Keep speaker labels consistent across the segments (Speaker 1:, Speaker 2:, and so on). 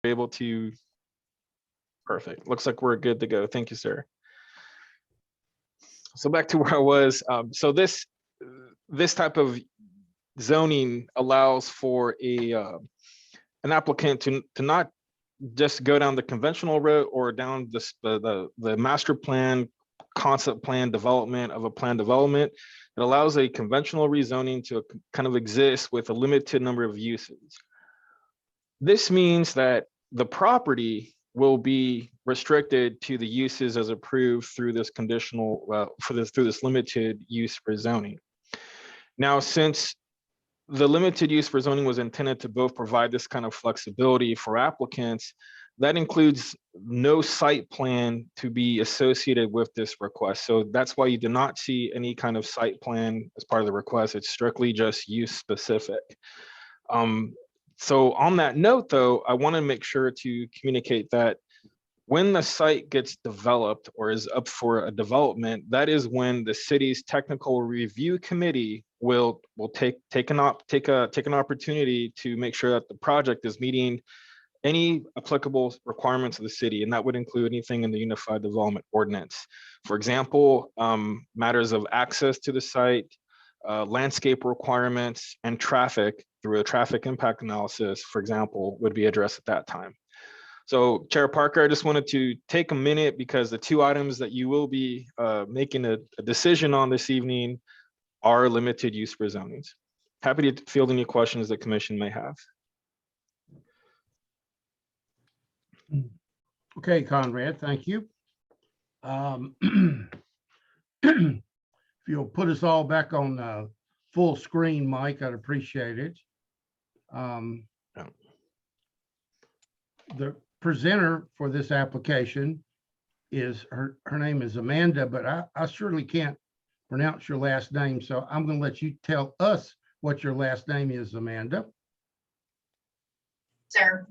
Speaker 1: able to, perfect. Looks like we're good to go. Thank you, sir. So back to where I was. So this type of zoning allows for an applicant to not just go down the conventional route or down the master plan, concept plan development of a plan development. It allows a conventional rezoning to kind of exist with a limited number of uses. This means that the property will be restricted to the uses as approved through this conditional, through this limited use for zoning. Now, since the limited use for zoning was intended to both provide this kind of flexibility for applicants, that includes no site plan to be associated with this request. So that's why you do not see any kind of site plan as part of the request. It's strictly just use specific. So on that note, though, I want to make sure to communicate that when the site gets developed or is up for a development, that is when the city's technical review committee will take an opportunity to make sure that the project is meeting any applicable requirements of the city, and that would include anything in the Unified Development Ordinance. For example, matters of access to the site, landscape requirements, and traffic through a traffic impact analysis, for example, would be addressed at that time. So Chair Parker, I just wanted to take a minute because the two items that you will be making a decision on this evening are limited use for zonings. Happy to field any questions the commission may have.
Speaker 2: Okay, Conrad, thank you. If you'll put us all back on full screen, Mike, I'd appreciate it. The presenter for this application is, her name is Amanda, but I surely can't pronounce your last name, so I'm going to let you tell us what your last name is, Amanda.
Speaker 3: Sir.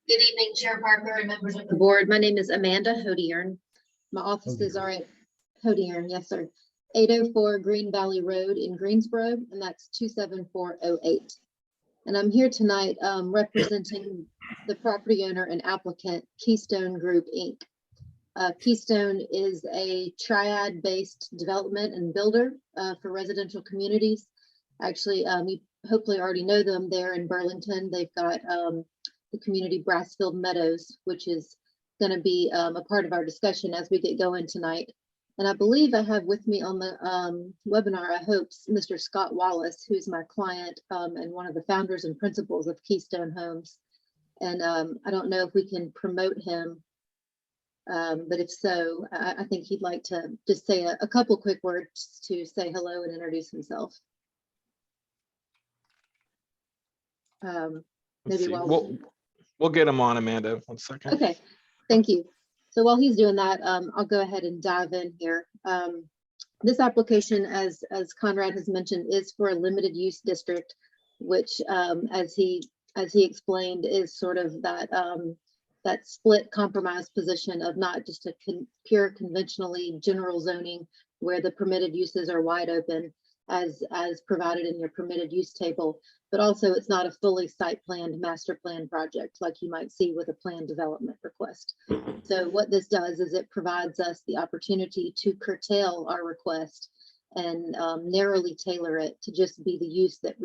Speaker 3: Good evening, Chair Parker and members of the board. My name is Amanda Hdr. My offices are at Hdr, yes, sir. 804 Green Valley Road in Greensboro, and that's 27408. And I'm here tonight representing the property owner and applicant, Keystone Group, Inc. Keystone is a triad-based development and builder for residential communities. Actually, you hopefully already know them there in Burlington. They've got the community Brassfield Meadows, which is going to be a part of our discussion as we get going tonight. And I believe I have with me on the webinar, I hope, Mr. Scott Wallace, who's my client and one of the founders and principals of Keystone Homes. And I don't know if we can promote him, but if so, I think he'd like to just say a couple quick words to say hello and introduce himself. Maybe while
Speaker 1: we'll get him on, Amanda. 1 second.
Speaker 3: Okay, thank you. So while he's doing that, I'll go ahead and dive in here. This application, as Conrad has mentioned, is for a limited use district, which, as he explained, is sort of that that split compromise position of not just a pure conventionally general zoning where the permitted uses are wide open as provided in your permitted use table, but also it's not a fully site planned master plan project like you might see with a planned development request. So what this does is it provides us the opportunity to curtail our request and narrowly tailor it to just be the use that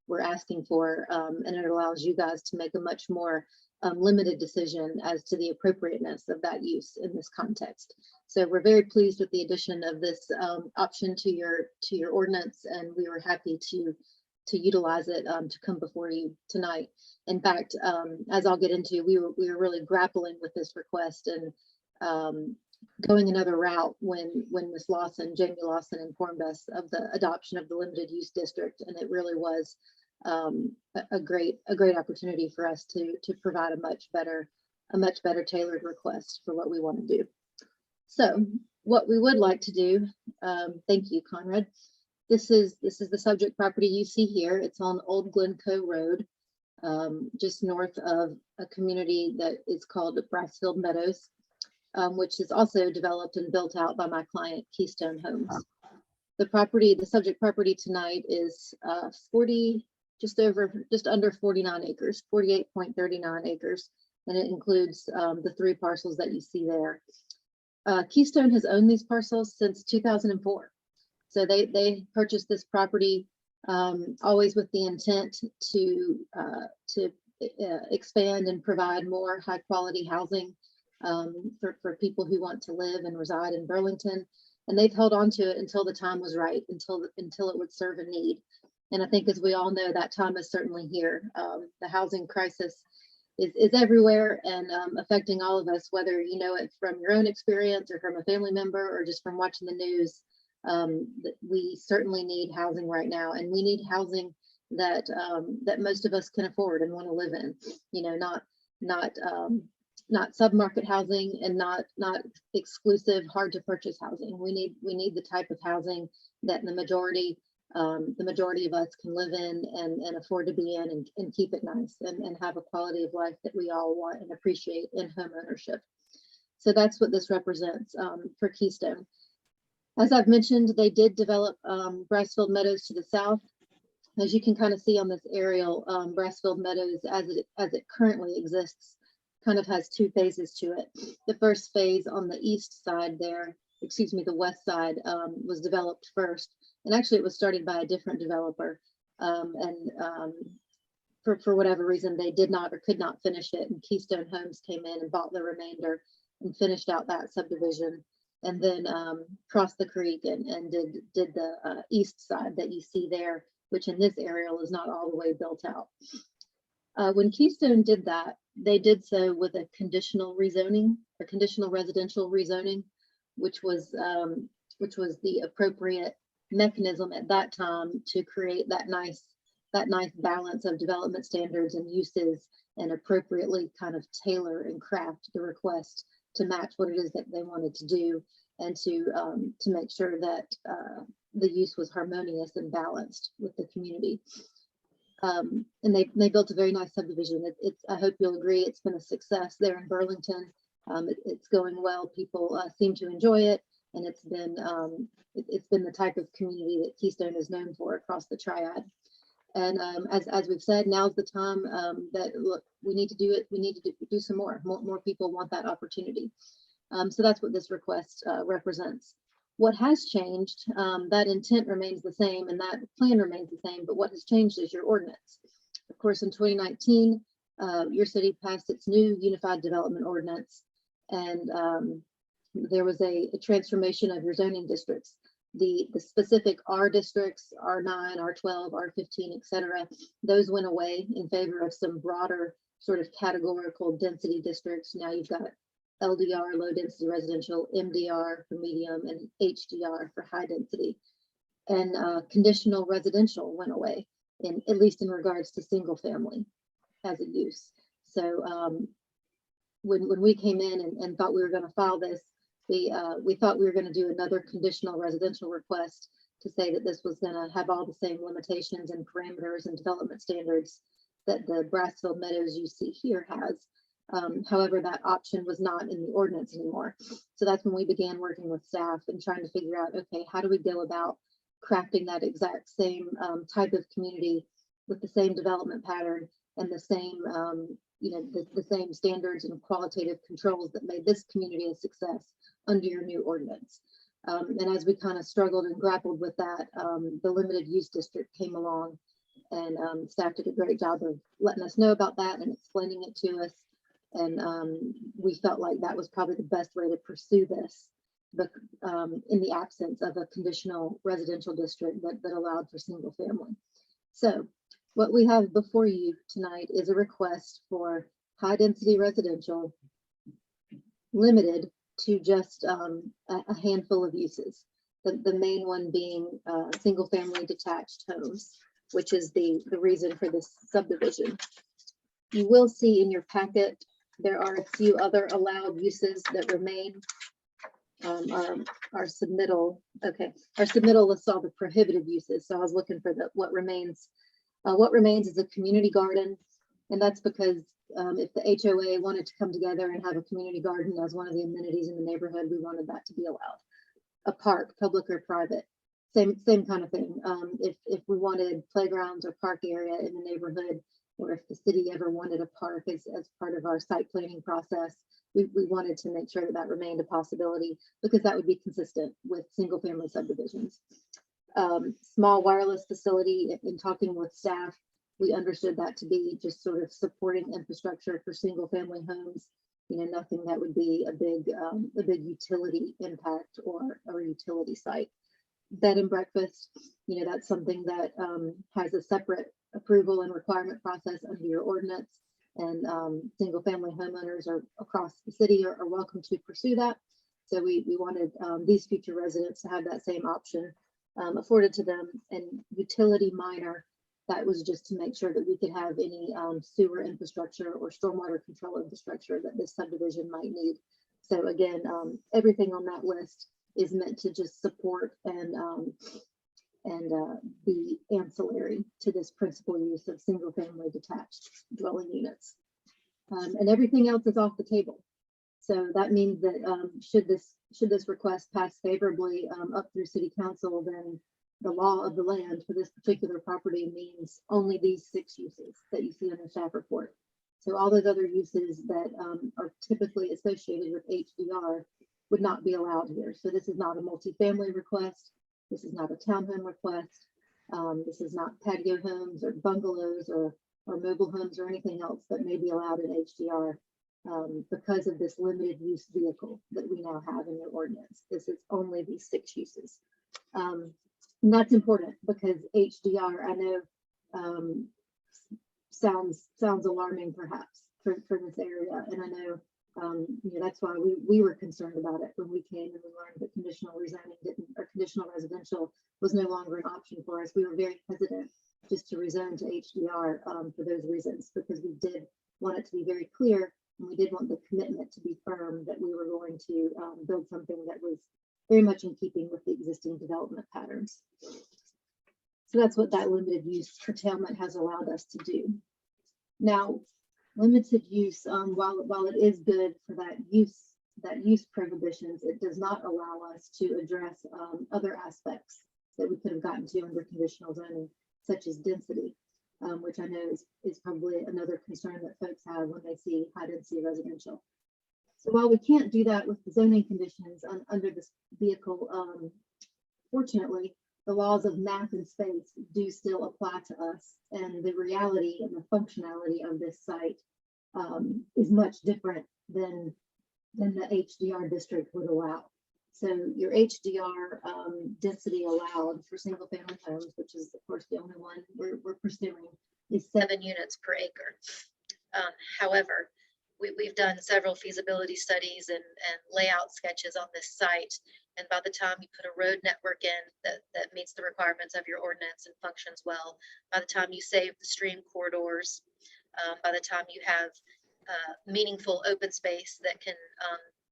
Speaker 3: we're asking for, and it allows you guys to make a much more limited decision as to the appropriateness of that use in this context. So we're very pleased with the addition of this option to your ordinance, and we were happy to utilize it to come before you tonight. In fact, as I'll get into, we were really grappling with this request and going another route when Ms. Lawson, Jamie Lawson, informed us of the adoption of the limited use district, and it really was a great opportunity for us to provide a much better tailored request for what we want to do. So what we would like to do, thank you, Conrad. This is the subject property you see here. It's on Old Glencoe Road, just north of a community that is called Brassfield Meadows, which is also developed and built out by my client, Keystone Homes. The subject property tonight is just under 49 acres, 48.39 acres. and it includes the 3 parcels that you see there. Keystone has owned these parcels since 2004. So they purchased this property always with the intent to expand and provide more high quality housing for people who want to live and reside in Burlington. And they've held on to it until the time was right, until it would serve a need. And I think, as we all know, that time is certainly here. The housing crisis is everywhere and affecting all of us, whether you know it from your own experience or from a family member or just from watching the news. We certainly need housing right now, and we need housing that that most of us can afford and want to live in. You know, not submarket housing and not exclusive, hard to purchase housing. We need the type of housing that the majority of us can live in and afford to be in and keep it nice and have a quality of life that we all want and appreciate in home ownership. So that's what this represents for Keystone. As I've mentioned, they did develop Brassfield Meadows to the south. As you can kind of see on this aerial, Brassfield Meadows, as it currently exists, kind of has 2 phases to it. The first phase on the east side there, excuse me, the west side, was developed first. And actually it was started by a different developer. For whatever reason, they did not or could not finish it. And Keystone Homes came in and bought the remainder and finished out that subdivision. And then crossed the creek and did the east side that you see there, which in this aerial is not all the way built out. When Keystone did that, they did so with a conditional rezoning or conditional residential rezoning, which was the appropriate mechanism at that time to create that nice balance of development standards and uses, and appropriately kind of tailor and craft the request to match what it is that they wanted to do, and to make sure that the use was harmonious and balanced with the community. And they built a very nice subdivision. I hope you'll agree, it's been a success there in Burlington. It's going well. People seem to enjoy it, and it's been the type of community that Keystone is known for across the Triad. And as we've said, now's the time that look, we need to do it. We need to do some more. More people want that opportunity. So that's what this request represents. What has changed, that intent remains the same and that plan remains the same, but what has changed is your ordinance. Of course, in 2019, your city passed its new Unified Development Ordinance, and there was a transformation of your zoning districts. The specific R districts, R9, R12, R15, etc., those went away in favor of some broader sort of categorical density districts. Now you've got LDR, low density residential, MDR for medium, and HDR for high density. And conditional residential went away, at least in regards to single family as a use. So when we came in and thought we were going to file this, we thought we were going to do another conditional residential request to say that this was going to have all the same limitations and parameters and development standards that the Brassfield Meadows you see here has. However, that option was not in the ordinance anymore. So that's when we began working with staff and trying to figure out, okay, how do we go about crafting that exact same type of community with the same development pattern and the same, the same standards and qualitative controls that made this community a success under your new ordinance. And as we kind of struggled and grappled with that, the limited use district came along, and staff did a great job of letting us know about that and explaining it to us. And we felt like that was probably the best way to pursue this, but in the absence of a conditional residential district that allowed for single family. So what we have before you tonight is a request for high density residential limited to just a handful of uses. The main one being single family detached homes, which is the reason for this subdivision. You will see in your packet there are a few other allowed uses that remain. Our submittal, okay, our submittal lists all the prohibited uses. So I was looking for what remains. What remains is a community garden, and that's because if the HOA wanted to come together and have a community garden as one of the amenities in the neighborhood, we wanted that to be allowed. A park, public or private, same kind of thing. If we wanted playgrounds or park area in the neighborhood, or if the city ever wanted a park as part of our site planning process, we wanted to make sure that that remained a possibility, because that would be consistent with single family subdivisions. Small wireless facility, in talking with staff, we understood that to be just sort of supporting infrastructure for single family homes. You know, nothing that would be a big utility impact or utility site. Bed and breakfast, you know, that's something that has a separate approval and requirement process under your ordinance, and single family homeowners are across the city are welcome to pursue that. So we wanted these future residents to have that same option afforded to them. And utility minor, that was just to make sure that we could have any sewer infrastructure or stormwater control infrastructure that this subdivision might need. So again, everything on that list is meant to just support and be ancillary to this principal use of single family detached dwelling units. And everything else is off the table. So that means that should this request pass favorably up through city council, then the law of the land for this particular property means only these 6 uses that you see in the staff report. So all those other uses that are typically associated with HDR would not be allowed here. So this is not a multifamily request. This is not a townhome request. This is not patio homes or bungalows or mobile homes or anything else that may be allowed in HDR because of this limited use vehicle that we now have in your ordinance. This is only these 6 uses. And that's important because HDR, I know, sounds alarming perhaps for this area. And I know, you know, that's why we were concerned about it when we came and we learned that conditional rezoning or conditional residential was no longer an option for us. We were very hesitant just to rezone to HDR for those reasons, because we did want it to be very clear, and we did want the commitment to be firm that we were going to build something that was very much in keeping with the existing development patterns. So that's what that limited use curtailment has allowed us to do. Now, limited use, while it is good for that use prohibitions, it does not allow us to address other aspects that we could have gotten to under conditional zoning, such as density, which I know is probably another concern that folks have when they see high density residential. So while we can't do that with the zoning conditions under this vehicle, fortunately, the laws of math and space do still apply to us, and the reality and the functionality of this site is much different than the HDR district would allow. So your HDR density allowed for single family homes, which is of course the only one we're pursuing, is 7 units per acre. However, we've done several feasibility studies and layout sketches on this site. And by the time you put a road network in that meets the requirements of your ordinance and functions well, by the time you save the stream corridors, by the time you have meaningful open space that can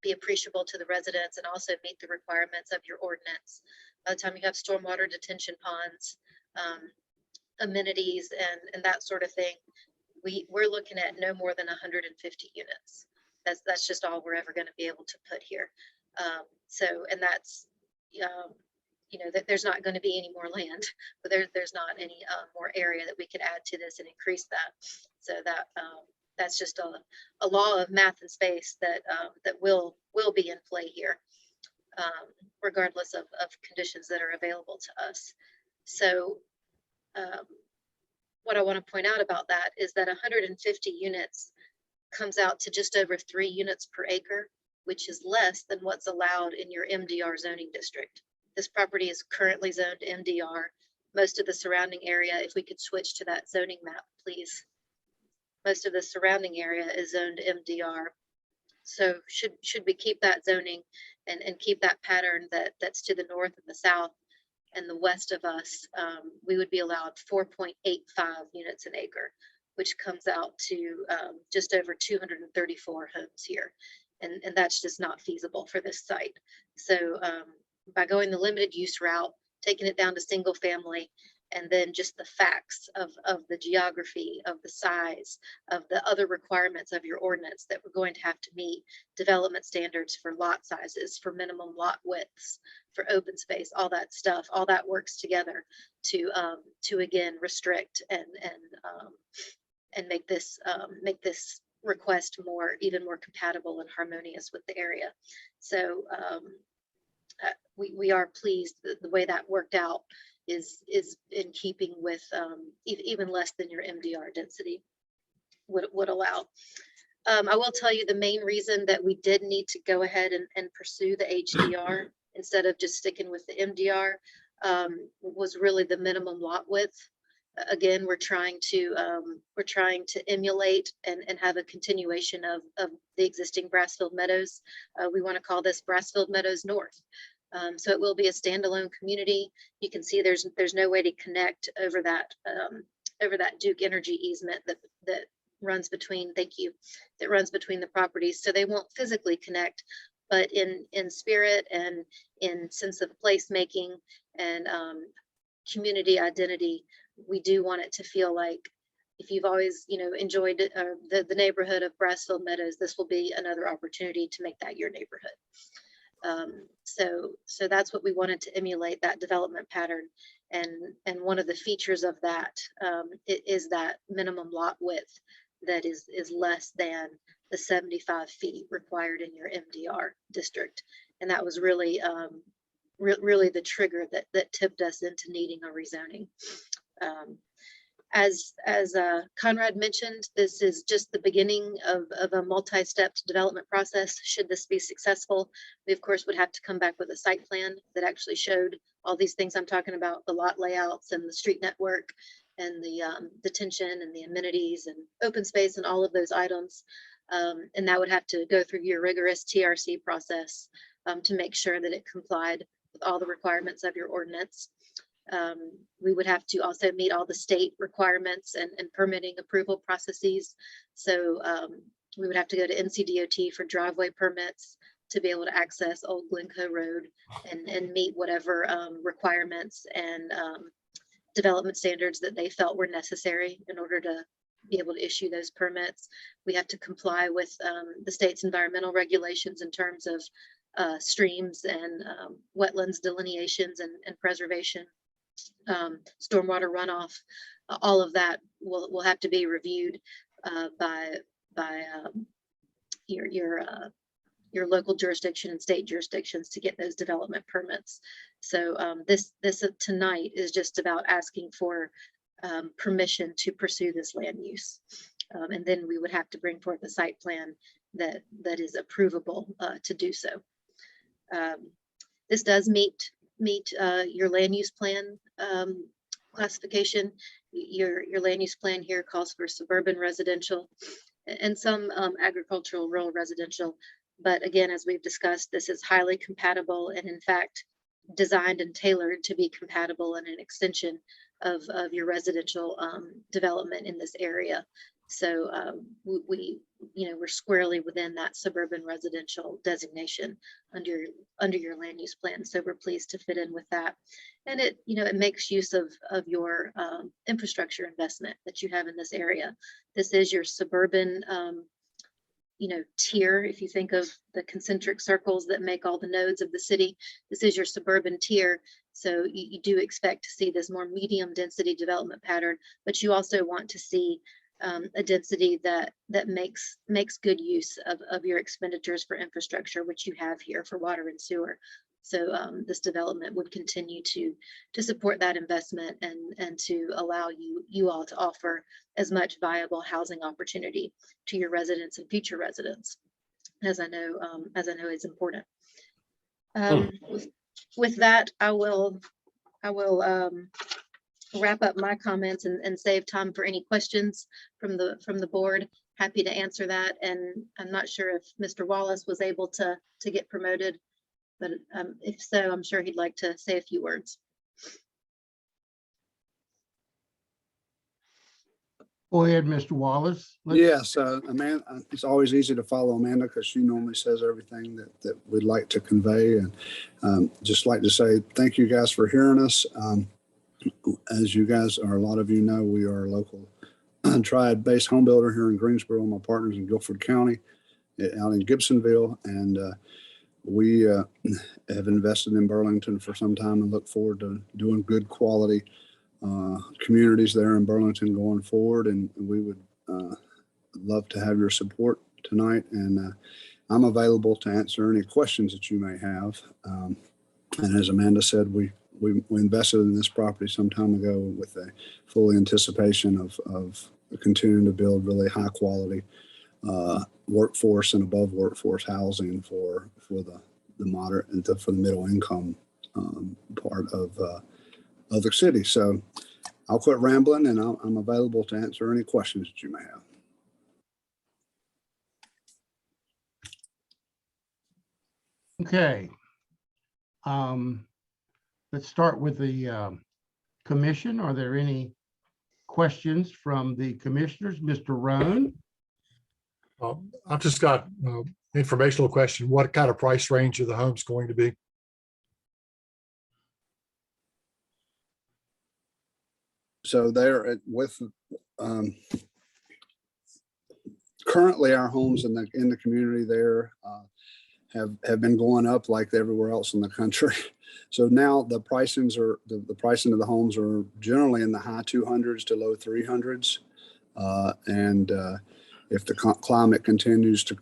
Speaker 3: be appreciable to the residents and also meet the requirements of your ordinance, by the time you have stormwater detention ponds, amenities and that sort of thing, we're looking at no more than 150 units. That's just all we're ever going to be able to put here. And that's, you know, that there's not going to be any more land, but there's not any more area that we could add to this and increase that. So that's just a law of math and space that will be in play here, regardless of conditions that are available to us. So what I want to point out about that is that 150 units comes out to just over 3 units per acre, which is less than what's allowed in your MDR zoning district. This property is currently zoned MDR. Most of the surrounding area, if we could switch to that zoning map, please. Most of the surrounding area is zoned MDR. So should we keep that zoning and keep that pattern that's to the north and the south and the west of us, we would be allowed 4.85 units an acre, which comes out to just over 234 homes here. And that's just not feasible for this site. So by going the limited use route, taking it down to single family, and then just the facts of the geography, of the size, of the other requirements of your ordinance that we're going to have to meet, development standards for lot sizes, for minimum lot widths, for open space, all that stuff, all that works together to again restrict and make this request even more compatible and harmonious with the area. So we are pleased that the way that worked out is in keeping with even less than your MDR density would allow. I will tell you the main reason that we did need to go ahead and pursue the HDR instead of just sticking with the MDR was really the minimum lot width. Again, we're trying to emulate and have a continuation of the existing Brassfield Meadows. We want to call this Brassfield Meadows North. So it will be a standalone community. You can see there's no way to connect over that Duke Energy easement that runs between, that runs between the properties. So they won't physically connect, but in spirit and in sense of placemaking and community identity, we do want it to feel like if you've always, enjoyed the neighborhood of Brassfield Meadows, this will be another opportunity to make that your neighborhood. So that's what we wanted to emulate, that development pattern. And one of the features of that is that minimum lot width that is less than the 75 feet required in your MDR district. And that was really, really the trigger that tipped us into needing a rezoning. As Conrad mentioned, this is just the beginning of a multi-stepped development process. Should this be successful, we of course would have to come back with a site plan that actually showed all these things I'm talking about, the lot layouts and the street network and the detention and the amenities and open space and all of those items. And that would have to go through your rigorous TRC process to make sure that it complied with all the requirements of your ordinance. We would have to also meet all the state requirements and permitting approval processes. So we would have to go to NCDOT for driveway permits to be able to access Old Glencoe Road and meet whatever requirements and development standards that they felt were necessary in order to be able to issue those permits. We have to comply with the state's environmental regulations in terms of streams and wetlands delineations and preservation. Stormwater runoff, all of that will have to be reviewed by your local jurisdiction and state jurisdictions to get those development permits. So this tonight is just about asking for permission to pursue this land use, and then we would have to bring forth a site plan that is approvable to do so. This does meet your land use plan classification. Your land use plan here calls for suburban residential and some agricultural rural residential. But again, as we've discussed, this is highly compatible and in fact designed and tailored to be compatible and an extension of your residential development in this area. So we're squarely within that suburban residential designation under your land use plan. So we're pleased to fit in with that. And it makes use of your infrastructure investment that you have in this area. This is your suburban tier. If you think of the concentric circles that make all the nodes of the city, this is your suburban tier. So you do expect to see this more medium density development pattern, but you also want to see a density that makes good use of your expenditures for infrastructure, which you have here for water and sewer. So this development would continue to support that investment and to allow you all to offer as much viable housing opportunity to your residents and future residents, as I know is important. With that, I will wrap up my comments and save time for any questions from the board. Happy to answer that. And I'm not sure if Mr. Wallace was able to get promoted, but if so, I'm sure he'd like to say a few words.
Speaker 2: Go ahead, Mr. Wallace.
Speaker 4: Yes, Amanda, it's always easy to follow Amanda because she normally says everything that we'd like to convey. And just like to say thank you guys for hearing us. As you guys, or a lot of you know, we are a local triad-based home builder here in Greensboro. My partners in Guilford County, out in Gibsonville, and we have invested in Burlington for some time and look forward to doing good quality communities there in Burlington going forward. And we would love to have your support tonight, and I'm available to answer any questions that you may have. And as Amanda said, we invested in this property some time ago with a full anticipation of continuing to build really high quality workforce and above workforce housing for the moderate and for the middle income part of the city. So I'll quit rambling, and I'm available to answer any questions that you may have.
Speaker 2: Okay. Let's start with the commission. Are there any questions from the commissioners? Mr. Roan?
Speaker 5: I've just got informational question. What kind of price range are the homes going to be?
Speaker 4: So they're currently our homes in the community there have been going up like everywhere else in the country. So now the pricing of the homes are generally in the high 200s to low 300s. And if the climate continues to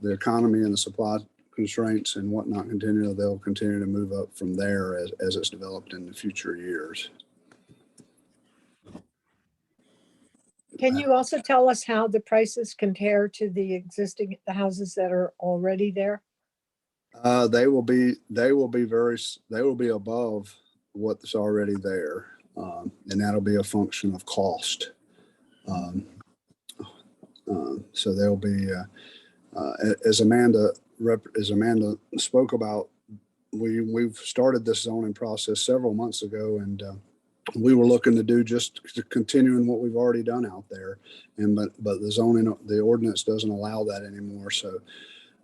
Speaker 4: the economy and the supply constraints and whatnot continue, they'll continue to move up from there as it's developed in the future years.
Speaker 6: Can you also tell us how the prices compare to the houses that are already there?
Speaker 4: They will be above what's already there, and that'll be a function of cost. So they'll be, as Amanda spoke about, we've started this zoning process several months ago, and we were looking to do just continuing what we've already done out there, but the ordinance doesn't allow that anymore. So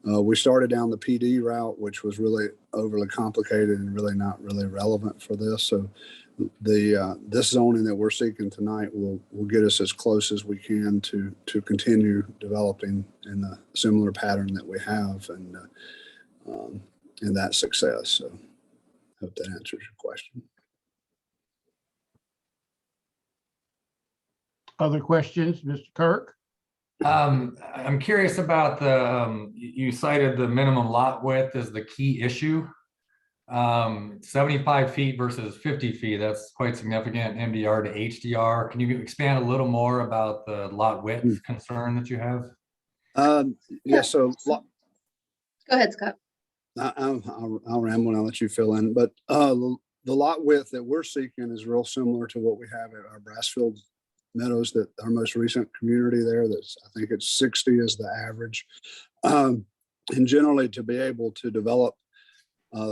Speaker 4: we started down the PD route, which was really overly complicated and really not really relevant for this. So this zoning that we're seeking tonight will get us as close as we can to continue developing in a similar pattern that we have, and that success. So I hope that answers your question.
Speaker 2: Other questions, Mr. Kirk?
Speaker 7: I'm curious about you cited the minimum lot width as the key issue. 75 feet versus 50 feet, that's quite significant, MDR to HDR. Can you expand a little more about the lot width concern that you have?
Speaker 4: Yeah, so
Speaker 3: Go ahead, Scott.
Speaker 4: I'll ramble and I'll let you fill in, but the lot width that we're seeking is real similar to what we have at our Brassfield Meadows, that our most recent community there. I think it's 60 is the average. And generally, to be able to develop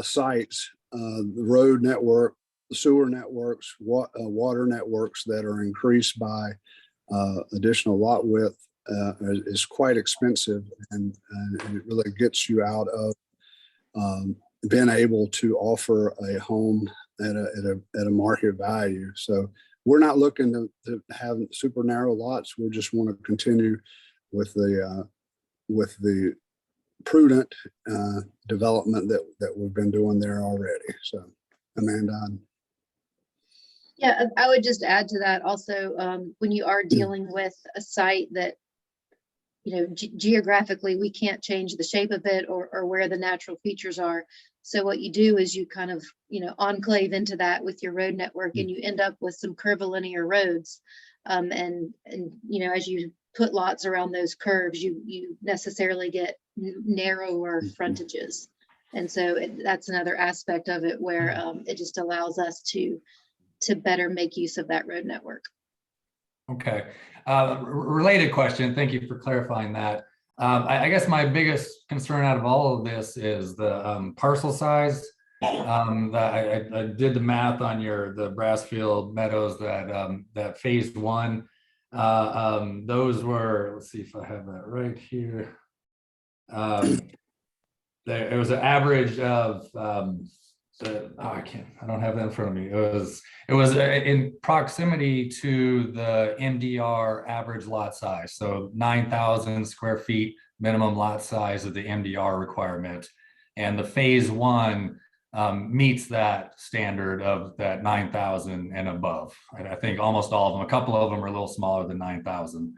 Speaker 4: sites, the road network, the sewer networks, water networks that are increased by additional lot width is quite expensive, and it really gets you out of being able to offer a home at a market value. So we're not looking to have super narrow lots. We just want to continue with the prudent development that we've been doing there already. So, Amanda.
Speaker 3: Yeah, I would just add to that also, when you are dealing with a site that, geographically, we can't change the shape of it or where the natural features are. So what you do is you kind of, enclave into that with your road network, and you end up with some curvilinear roads. And as you put lots around those curves, you necessarily get narrower frontages. And so that's another aspect of it where it just allows us to better make use of that road network.
Speaker 7: Okay. Related question. Thank you for clarifying that. I guess my biggest concern out of all of this is the parcel size. I did the math on the Brassfield Meadows that phase one. Those were, let's see if I have that right here. It was an average of I don't have that in front of me. It was in proximity to the MDR average lot size. So 9,000 square feet minimum lot size of the MDR requirement. And the phase one meets that standard of that 9,000 and above. I think almost all of them, a couple of them are a little smaller than 9,000.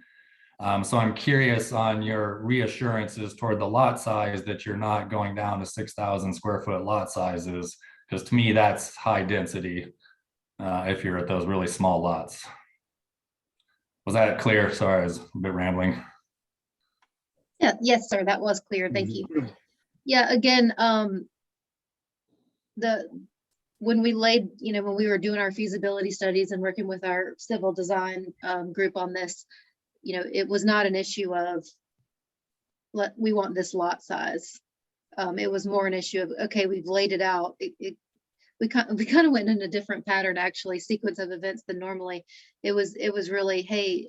Speaker 7: So I'm curious on your reassurances toward the lot size that you're not going down to 6,000 square foot lot sizes, because to me, that's high density if you're at those really small lots. Was that clear? Sorry, I was a bit rambling.
Speaker 3: Yeah, yes, sir, that was clear. Thank you. Yeah, again, when we laid, when we were doing our feasibility studies and working with our civil design group on this, it was not an issue of we want this lot size. It was more an issue of, okay, we've laid it out. We kind of went in a different pattern, actually, sequence of events than normally. It was really, hey,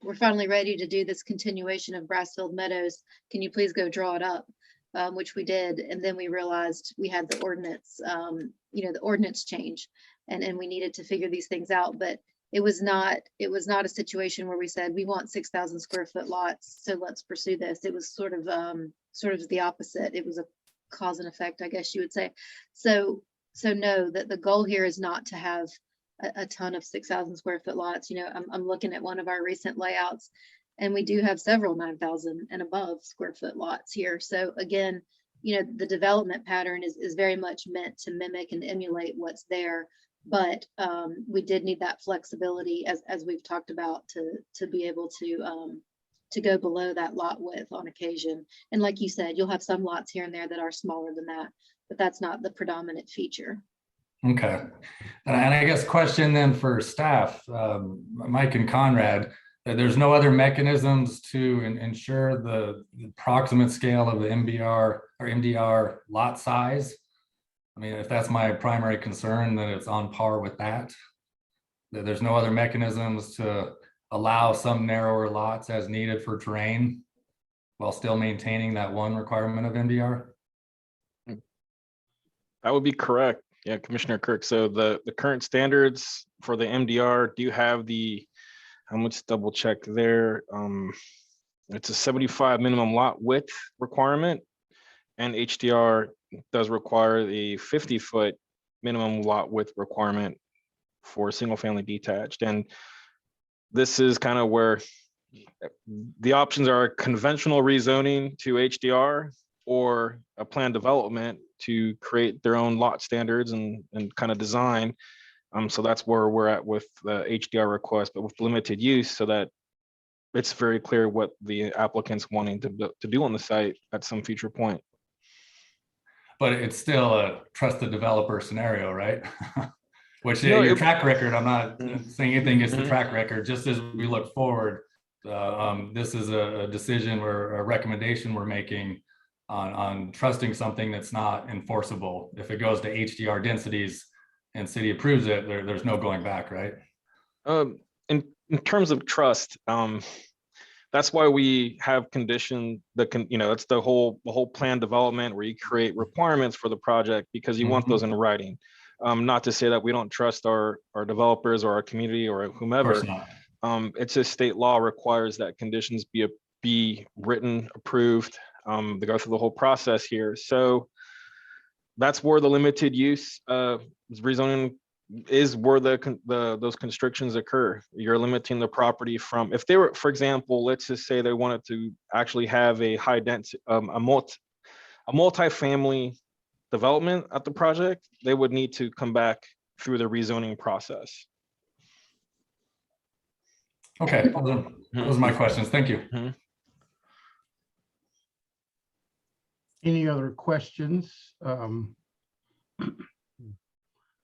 Speaker 3: we're finally ready to do this continuation of Brassfield Meadows. Can you please go draw it up? Which we did, and then we realized we had the ordinance, the ordinance change, and we needed to figure these things out. But it was not a situation where we said we want 6,000 square foot lots, so let's pursue this. It was sort of the opposite. It was a cause and effect, I guess you would say. So know that the goal here is not to have a ton of 6,000 square foot lots. I'm looking at one of our recent layouts, and we do have several 9,000 and above square foot lots here. So again, the development pattern is very much meant to mimic and emulate what's there. But we did need that flexibility, as we've talked about, to be able to go below that lot width on occasion. And like you said, you'll have some lots here and there that are smaller than that, but that's not the predominant feature.
Speaker 7: Okay. And I guess question then for staff, Mike and Conrad, there's no other mechanisms to ensure the approximate scale of the MBR or MDR lot size? I mean, if that's my primary concern, then it's on par with that. There's no other mechanisms to allow some narrower lots as needed for terrain while still maintaining that one requirement of MDR?
Speaker 1: That would be correct. Yeah, Commissioner Kirk. So the current standards for the MDR do have let's double check there. It's a 75 minimum lot width requirement, and HDR does require a 50-foot minimum lot width requirement for single family detached. And this is kind of where the options are conventional rezoning to HDR or a planned development to create their own lot standards and kind of design. So that's where we're at with the HDR request, but with limited use, so that it's very clear what the applicant's wanting to do on the site at some future point.
Speaker 7: But it's still a trusted developer scenario, right? Which
Speaker 1: No,
Speaker 7: your track record, I'm not saying anything against the track record, just as we look forward, this is a decision or a recommendation we're making on trusting something that's not enforceable. If it goes to HDR densities and city approves it, there's no going back, right?
Speaker 1: In terms of trust, that's why we have conditioned it's the whole plan development where you create requirements for the project, because you want those in writing. Not to say that we don't trust our developers or our community or whomever.
Speaker 7: Of course not.
Speaker 1: It's just state law requires that conditions be written, approved. They go through the whole process here. So that's where the limited use rezoning is, where those constrictions occur. You're limiting the property from, if they were, for example, let's just say they wanted to actually have a high density, a multi-family development at the project, they would need to come back through the rezoning process.
Speaker 7: Okay, those are my questions. Thank you.
Speaker 2: Any other questions? I've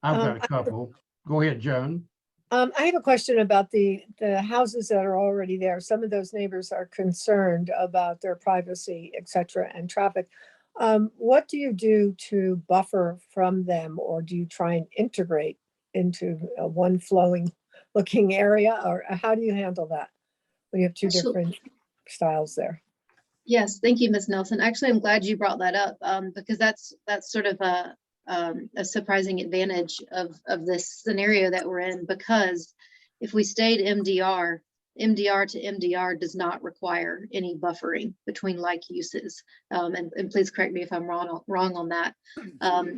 Speaker 2: got a couple. Go ahead, Joan.
Speaker 6: I have a question about the houses that are already there. Some of those neighbors are concerned about their privacy, et cetera, and traffic. What do you do to buffer from them, or do you try and integrate into one flowing looking area, or how do you handle that when you have two different styles there?
Speaker 3: Yes, thank you, Ms. Nelson. Actually, I'm glad you brought that up because that's sort of a surprising advantage of this scenario that we're in, because if we stayed MDR to MDR does not require any buffering between like uses. And please correct me if I'm wrong on that.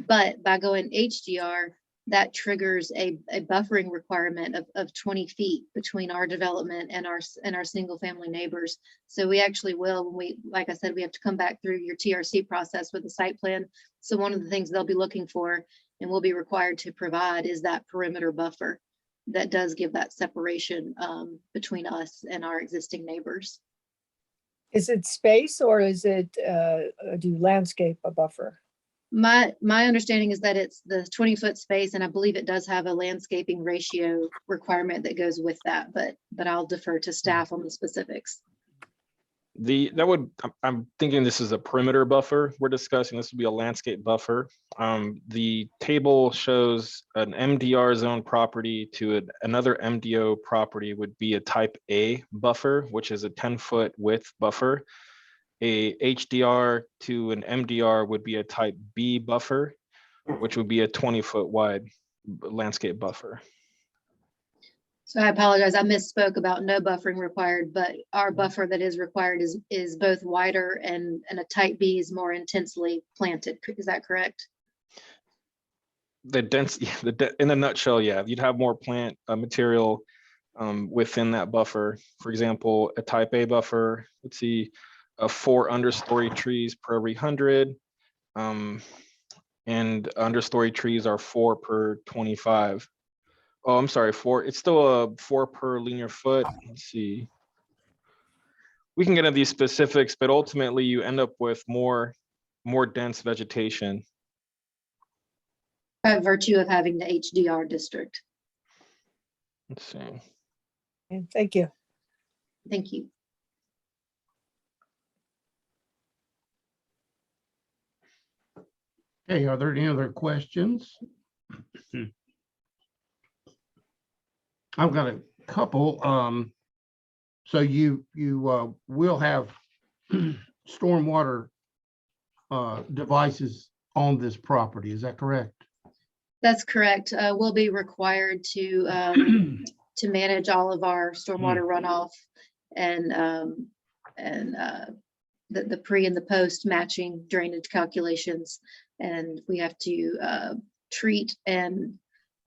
Speaker 3: But by going HDR, that triggers a buffering requirement of 20 feet between our development and our single family neighbors. So we actually will, when we, like I said, we have to come back through your TRC process with the site plan. So one of the things they'll be looking for and will be required to provide is that perimeter buffer that does give that separation between us and our existing neighbors.
Speaker 6: Is it space or is it, do landscape a buffer?
Speaker 3: My understanding is that it's the 20-foot space, and I believe it does have a landscaping ratio requirement that goes with that, but I'll defer to staff on the specifics.
Speaker 1: I'm thinking this is a perimeter buffer we're discussing. This would be a landscape buffer. The table shows an MDR zone property to another MDO property would be a type A buffer, which is a 10-foot width buffer. A HDR to an MDR would be a type B buffer, which would be a 20-foot wide landscape buffer.
Speaker 3: So I apologize, I misspoke about no buffering required, but our buffer that is required is both wider and a type B is more intensely planted. Is that correct?
Speaker 1: The density, in a nutshell, yeah, you'd have more plant material within that buffer. For example, a type A buffer, let's see, 4 understory trees per every 100. And understory trees are 4 per 25. Oh, I'm sorry, 4. It's still a 4 per linear foot. Let's see. We can get into these specifics, but ultimately you end up with more dense vegetation.
Speaker 3: By virtue of having the HDR district.
Speaker 1: Let's see.
Speaker 6: Okay, thank you.
Speaker 3: Thank you.
Speaker 2: Okay, are there any other questions? I've got a couple. So you will have stormwater devices on this property, is that correct?
Speaker 3: That's correct. We'll be required to manage all of our stormwater runoff and the pre and the post matching drainage calculations. And we have to treat and,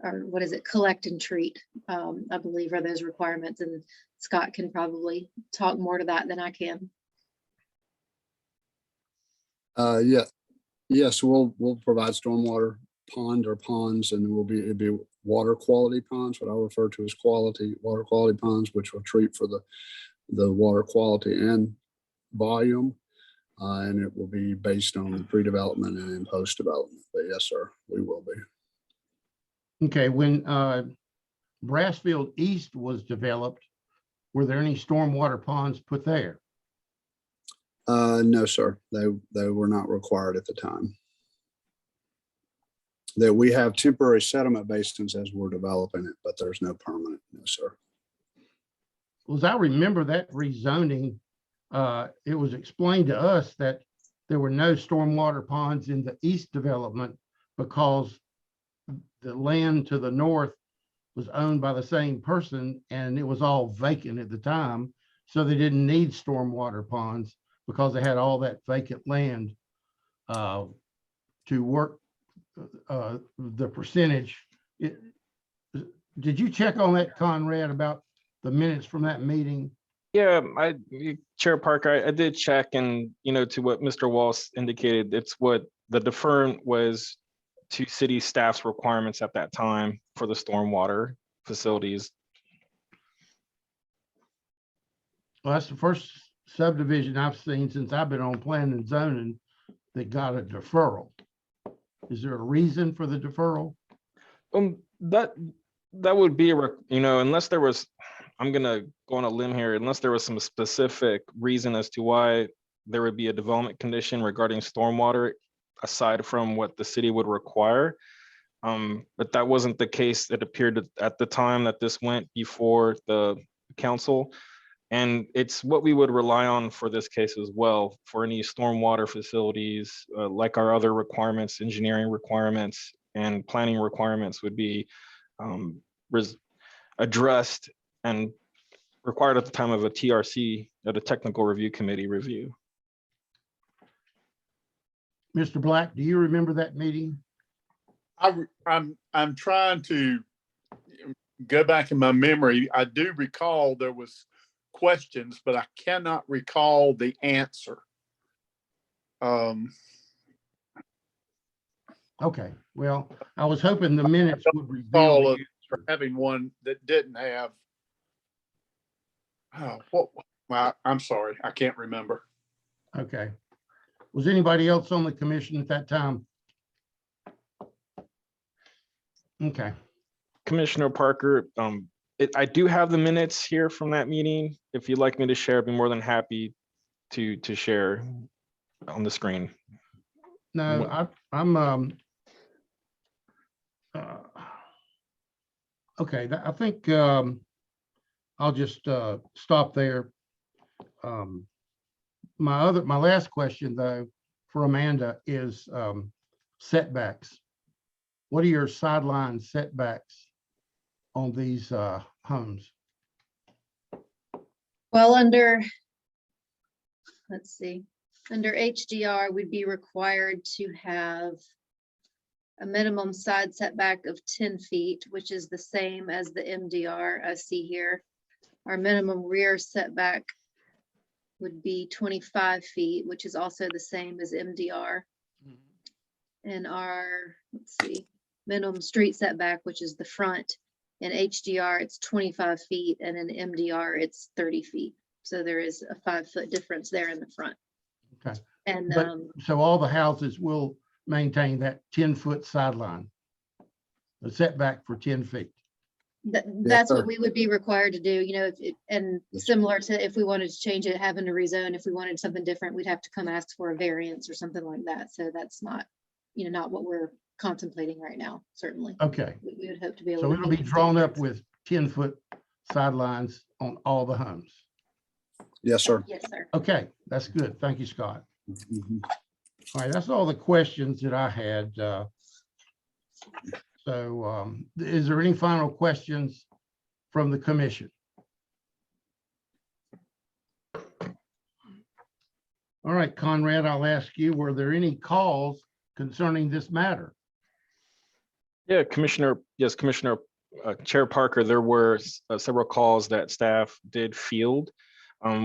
Speaker 3: or what is it, collect and treat, I believe are those requirements. And Scott can probably talk more to that than I can.
Speaker 4: Yeah, yes, we'll provide stormwater pond or ponds, and it'd be water quality ponds, what I refer to as water quality ponds, which will treat for the water quality and volume. And it will be based on the pre-development and in post-development. But yes, sir, we will be.
Speaker 2: Okay, when Brassfield East was developed, were there any stormwater ponds put there?
Speaker 4: No, sir, they were not required at the time. That we have temporary sediment basins as we're developing it, but there's no permanent, no, sir.
Speaker 2: Well, as I remember that rezoning, it was explained to us that there were no stormwater ponds in the east development because the land to the north was owned by the same person and it was all vacant at the time. So they didn't need stormwater ponds because they had all that vacant land to work the percentage. Did you check on that, Conrad, about the minutes from that meeting?
Speaker 1: Yeah, Chair Parker, I did check, and to what Mr. Walsh indicated, it's what the deferment was to city staff's requirements at that time for the stormwater facilities.
Speaker 2: Well, that's the first subdivision I've seen since I've been on planning and zoning that got a deferral. Is there a reason for the deferral?
Speaker 1: That would be, unless there was, I'm gonna go on a limb here, unless there was some specific reason as to why there would be a development condition regarding stormwater aside from what the city would require. But that wasn't the case. It appeared at the time that this went before the council. And it's what we would rely on for this case as well, for any stormwater facilities, like our other requirements, engineering requirements and planning requirements would be addressed and required at the time of a TRC, at a technical review committee review.
Speaker 2: Mr. Black, do you remember that meeting?
Speaker 8: I'm trying to go back in my memory. I do recall there was questions, but I cannot recall the answer.
Speaker 2: Okay, well, I was hoping the minutes would reveal.
Speaker 8: Recall
Speaker 2: the
Speaker 8: of having one that didn't have. Oh, well, I'm sorry, I can't remember.
Speaker 2: Okay. Was anybody else on the commission at that time? Okay,
Speaker 1: Commissioner Parker, I do have the minutes here from that meeting. If you'd like me to share, I'd be more than happy to share on the screen.
Speaker 2: no, I'm, okay, I think I'll just stop there. My last question though, for Amanda is setbacks. What are your sideline setbacks on these homes?
Speaker 3: Well, under, let's see, under HDR, we'd be required to have a minimum side setback of 10 feet, which is the same as the MDR I see here. Our minimum rear setback would be 25 feet, which is also the same as MDR. And our, let's see, minimum street setback, which is the front. In HDR, it's 25 feet, and in MDR, it's 30 feet. So there is a 5-foot difference there in the front.
Speaker 2: Okay.
Speaker 3: And
Speaker 2: But so all the houses will maintain that 10-foot sideline, the setback for 10 feet.
Speaker 3: that's
Speaker 4: sir.
Speaker 3: what we would be required to do, you know, and similar to if we wanted to change it, having to rezone, if we wanted something different, we'd have to come ask for a variance or something like that. So that's not, you know, not what we're contemplating right now, certainly.
Speaker 2: Okay,
Speaker 3: We would hope to be able
Speaker 2: so
Speaker 3: to.
Speaker 2: it'll
Speaker 3: meet
Speaker 2: be
Speaker 3: the
Speaker 2: drawn up
Speaker 3: standards.
Speaker 2: with 10-foot sidelines on all the homes.
Speaker 4: Yes, sir.
Speaker 3: Yes, sir.
Speaker 2: Okay, that's good. Thank you, Scott.
Speaker 4: Mhm.
Speaker 2: All right, that's all the questions that I had. So is there any final questions from the commission? All right, Conrad, I'll ask you, were there any calls concerning this matter?
Speaker 1: Yeah, Commissioner, yes, Commissioner Chair Parker, there were several calls that staff did field.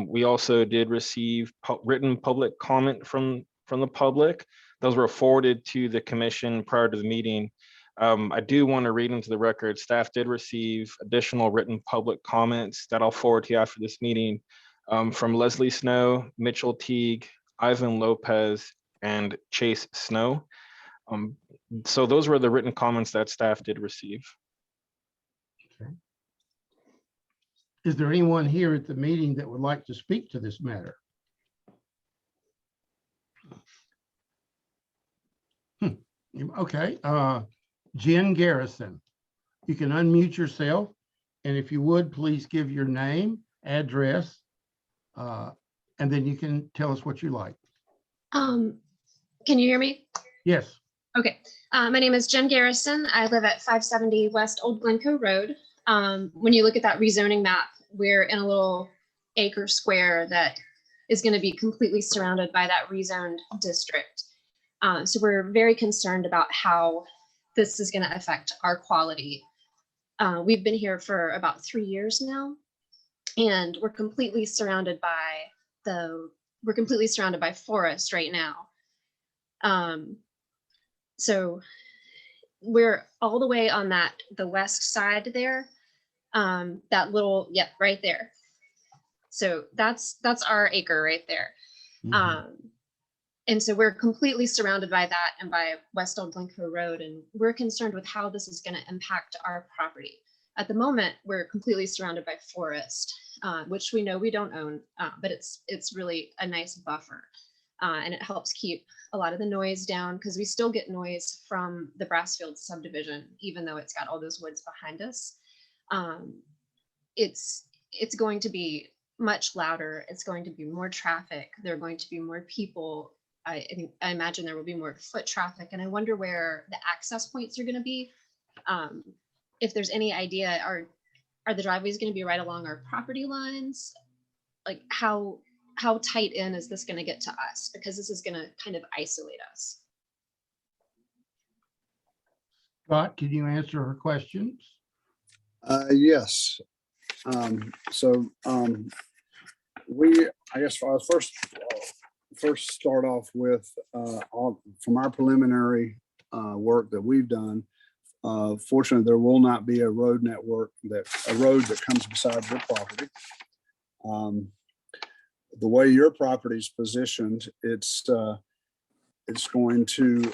Speaker 1: We also did receive written public comment from the public. Those were forwarded to the commission prior to the meeting. I do want to read into the record, staff did receive additional written public comments that I'll forward to you after this meeting from Leslie Snow, Mitchell Teague, Ivan Lopez, and Chase Snow. So those were the written comments that staff did receive.
Speaker 2: Is there anyone here at the meeting that would like to speak to this matter? Okay, Jen Garrison, you can unmute yourself. And if you would, please give your name, address, and then you can tell us what you like.
Speaker 9: Can you hear me?
Speaker 2: Yes.
Speaker 9: Okay. My name is Jen Garrison. I live at 570 West Old Glencoe Road. When you look at that rezoning map, we're in a little acre square that is going to be completely surrounded by that rezoned district. So we're very concerned about how this is going to affect our quality. We've been here for about 3 years now, and we're completely surrounded by forest right now. So we're all the way on the west side there, that little, yep, right there. So that's our acre right there. And so we're completely surrounded by that and by West Old Glencoe Road, and we're concerned with how this is going to impact our property. At the moment, we're completely surrounded by forest, which we know we don't own, but it's really a nice buffer. And it helps keep a lot of the noise down, because we still get noise from the Brassfield subdivision, even though it's got all those woods behind us. It's going to be much louder. It's going to be more traffic. There are going to be more people. I imagine there will be more foot traffic, and I wonder where the access points are going to be. If there's any idea, are the driveways going to be right along our property lines? Like how tight in is this going to get to us? Because this is going to kind of isolate us.
Speaker 2: Scott, can you answer her questions?
Speaker 4: Yes. I guess I'll first start off with, from our preliminary work that we've done. Fortunately, there will not be a road network a road that comes beside your property. The way your property is positioned, it's going to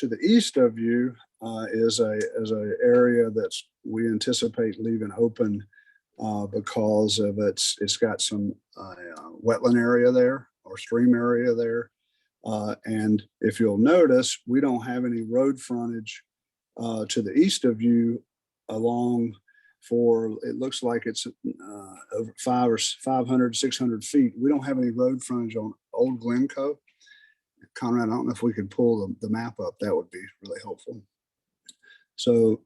Speaker 4: the east of you is a area that's we anticipate leaving open because of it's got some wetland area there or stream area there. And if you'll notice, we don't have any road frontage to the east of you along for, it looks like it's over 500, 600 feet. We don't have any road frontage on Old Glencoe. Conrad, I don't know if we could pull the map up. That would be really helpful. So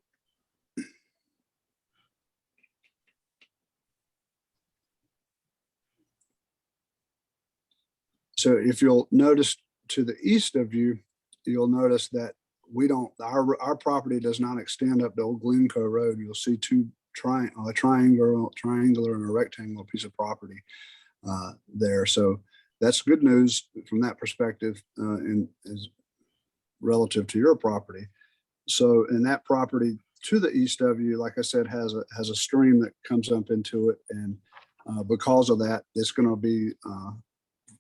Speaker 4: if you'll notice to the east of you, you'll notice that we don't, our property does not extend up to Old Glencoe Road. You'll see two a triangular and a rectangular piece of property there. So that's good news from that perspective and is relative to your property. So in that property to the east of you, like I said, has a stream that comes up into it. And because of that, it's going to be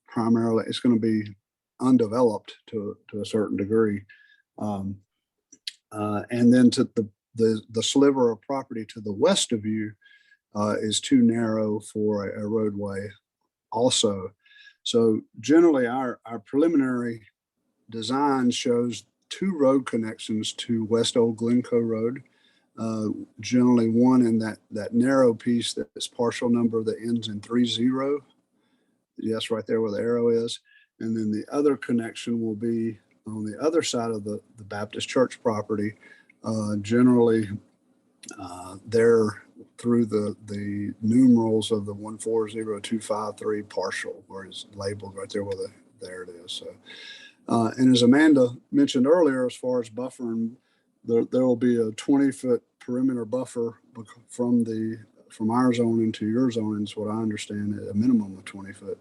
Speaker 4: primarily, it's going to be undeveloped to a certain degree. And then to the sliver of property to the west of you is too narrow for a roadway also. So generally our preliminary design shows two road connections to West Old Glencoe Road. Generally one in that narrow piece that's partial number that ends in 30. Yes, right there where the arrow is. And then the other connection will be on the other side of the Baptist church property, generally there through the numerals of the 140253 partial, where it's labeled right there where there it is. So, and as Amanda mentioned earlier, as far as buffering, there will be a 20-foot perimeter buffer from our zone into your zone, is what I understand, at a minimum of 20 foot.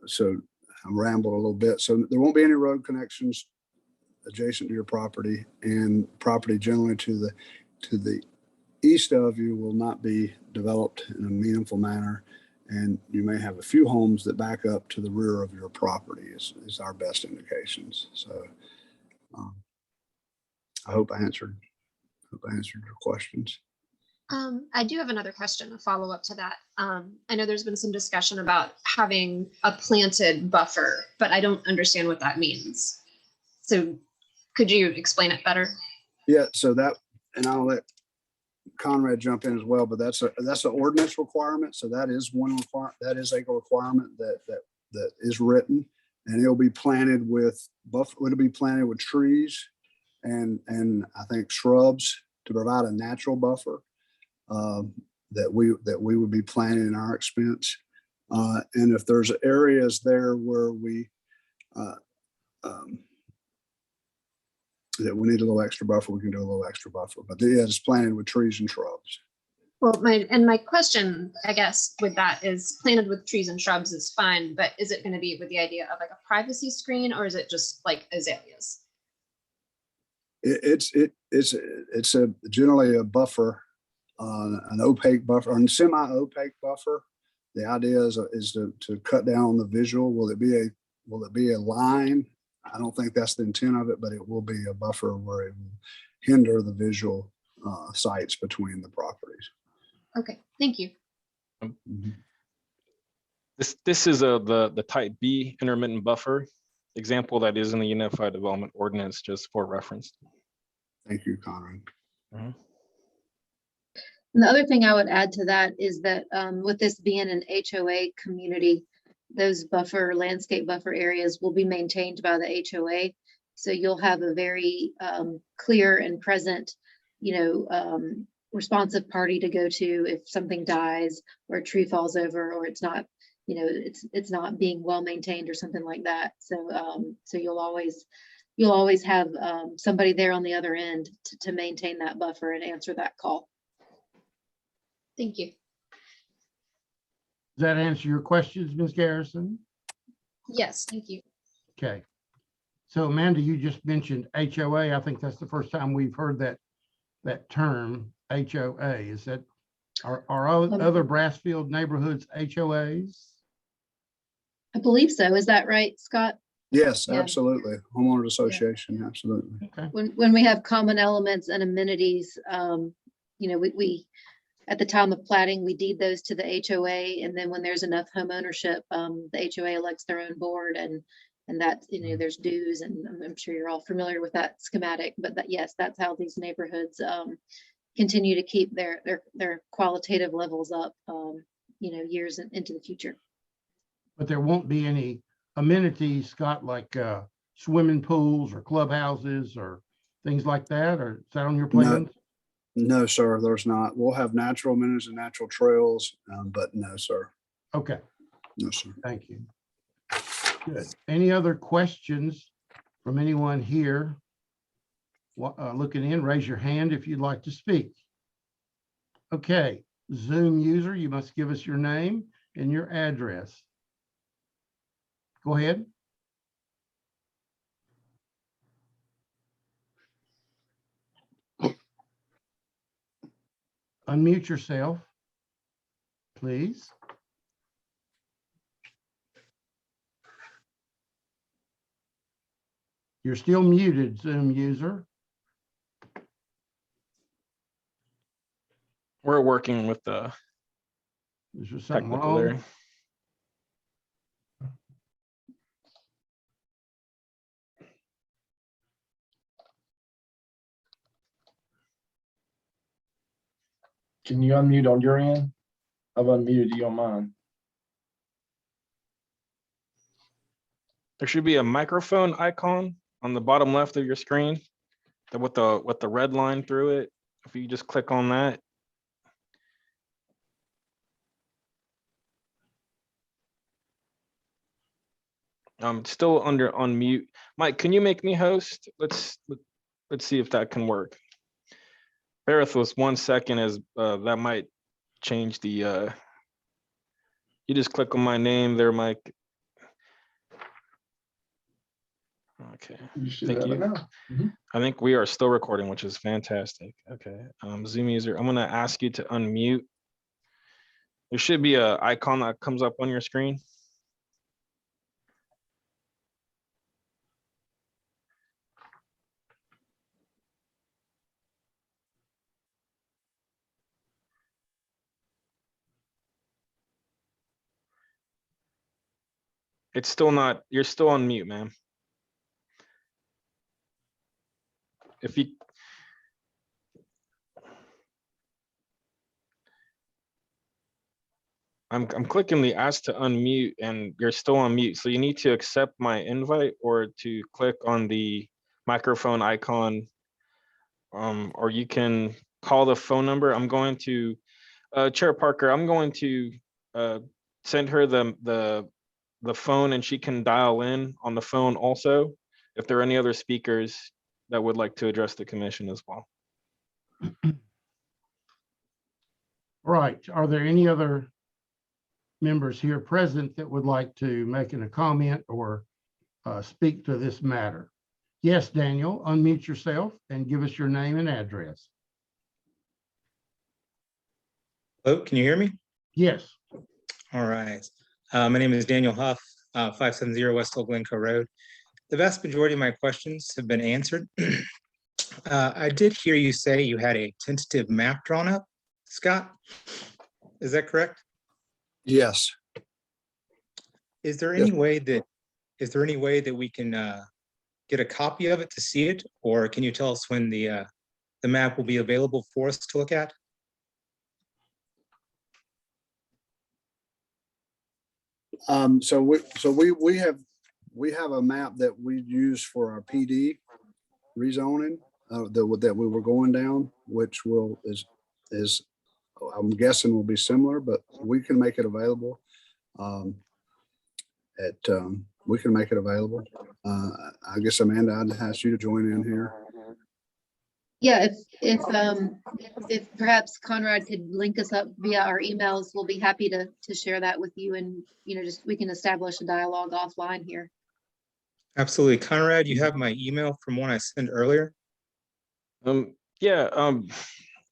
Speaker 4: So I rambled a little bit. So there won't be any road connections adjacent to your property, and property generally to the east of you will not be developed in a meaningful manner. And you may have a few homes that back up to the rear of your property is our best indications. So I hope I answered your questions.
Speaker 9: I do have another question, a follow-up to that. I know there's been some discussion about having a planted buffer, but I don't understand what that means. So could you explain it better?
Speaker 4: Yeah, so that, and I'll let Conrad jump in as well, but that's an ordinance requirement. So that is that is a requirement that is written, and it'll be planted with trees and I think shrubs to provide a natural buffer that we would be planting in our expense. And if there's areas there where that we need a little extra buffer, we can do a little extra buffer. But yeah, it's planted with trees and shrubs.
Speaker 9: Well, my question, I guess, with that is planted with trees and shrubs is fine, but is it going to be with the idea of like a privacy screen, or is it just like azaleas?
Speaker 4: It's generally a buffer, an opaque buffer, or a semi-opaque buffer. The idea is to cut down on the visual. Will it be a line? I don't think that's the intent of it, but it will be a buffer where it will hinder the visual sites between the properties.
Speaker 9: Okay, thank you.
Speaker 4: Mm-hmm.
Speaker 1: This is the type B intermittent buffer example that is in the Unified Development Ordinance, just for reference.
Speaker 4: Thank you, Conrad.
Speaker 1: Mm-hmm.
Speaker 3: And the other thing I would add to that is that with this being an HOA community, those landscape buffer areas will be maintained by the HOA. So you'll have a very clear and present, responsive party to go to if something dies or a tree falls over or it's not it's not being well maintained or something like that. So, so you'll always have somebody there on the other end to maintain that buffer and answer that call.
Speaker 9: Thank you.
Speaker 2: Does that answer your questions, Ms. Garrison?
Speaker 9: Yes, thank you.
Speaker 2: Okay. So Amanda, you just mentioned HOA. I think that's the first time we've heard that term, HOA. Is that, are other Brassfield neighborhoods HOAs?
Speaker 3: I believe so. Is that right, Scott?
Speaker 4: Yes,
Speaker 3: Yeah.
Speaker 4: absolutely. Homeowners Association, absolutely.
Speaker 2: Okay.
Speaker 3: When we have common elements and amenities, we at the time of platting, we deed those to the HOA, and then when there's enough home ownership, the HOA elects their own board, and that, there's dues, and I'm sure you're all familiar with that schematic, but yes, that's how these neighborhoods continue to keep their qualitative levels up, years into the future.
Speaker 2: But there won't be any amenities, Scott, like swimming pools or clubhouses or things like that, or is that on your plans?
Speaker 4: No, sir, there's not. We'll have natural amenities and natural trails, but no, sir.
Speaker 2: Okay,
Speaker 4: No, sir.
Speaker 2: thank you. Good. Any other questions from anyone here? Looking in, raise your hand if you'd like to speak. Okay, Zoom user, you must give us your name and your address. Go ahead. Unmute yourself, please. You're still muted, Zoom user.
Speaker 1: We're working with the
Speaker 2: Is there something
Speaker 1: technical there.
Speaker 2: wrong?
Speaker 10: Can you unmute on your end? I've unmuted you on mine.
Speaker 1: There should be a microphone icon on the bottom left of your screen with the red line through it. If you just click on that. Still under unmute. Mike, can you make me host? Let's see if that can work. Bear with us 1 second, as that might change the you just click on my name there, Mike. Okay, thank you. I think we are still recording, which is fantastic. Okay, Zoom user, I'm gonna ask you to unmute. There should be an icon that comes up on your screen. It's still not, you're still on mute, man. If you, I'm clicking the ask to unmute and you're still on mute. So you need to accept my invite or to click on the microphone icon, or you can call the phone number. I'm going to, Chair Parker, I'm going to send her the phone and she can dial in on the phone also, if there are any other speakers that would like to address the commission as well.
Speaker 2: Right. Are there any other members here present that would like to make a comment or speak to this matter? Yes, Daniel, unmute yourself and give us your name and address.
Speaker 11: Hello, can you hear me?
Speaker 2: Yes.
Speaker 11: All right. My name is Daniel Huff, 570 West Old Glencoe Road. The vast majority of my questions have been answered. I did hear you say you had a tentative map drawn up, Scott. Is that correct?
Speaker 4: Yes.
Speaker 11: Is there any way that we can get a copy of it to see it, or can you tell us when the map will be available for us to look at?
Speaker 4: So we have a map that we use for our PD rezoning that we were going down, which is I'm guessing will be similar, but we can make it available. we can make it available. I guess Amanda, I'd ask you to join in here.
Speaker 3: Yeah, if perhaps Conrad could link us up via our emails, we'll be happy to share that with you, and, you know, just we can establish a dialogue offline here.
Speaker 11: Absolutely. Conrad, you have my email from one I sent earlier.
Speaker 1: Yeah,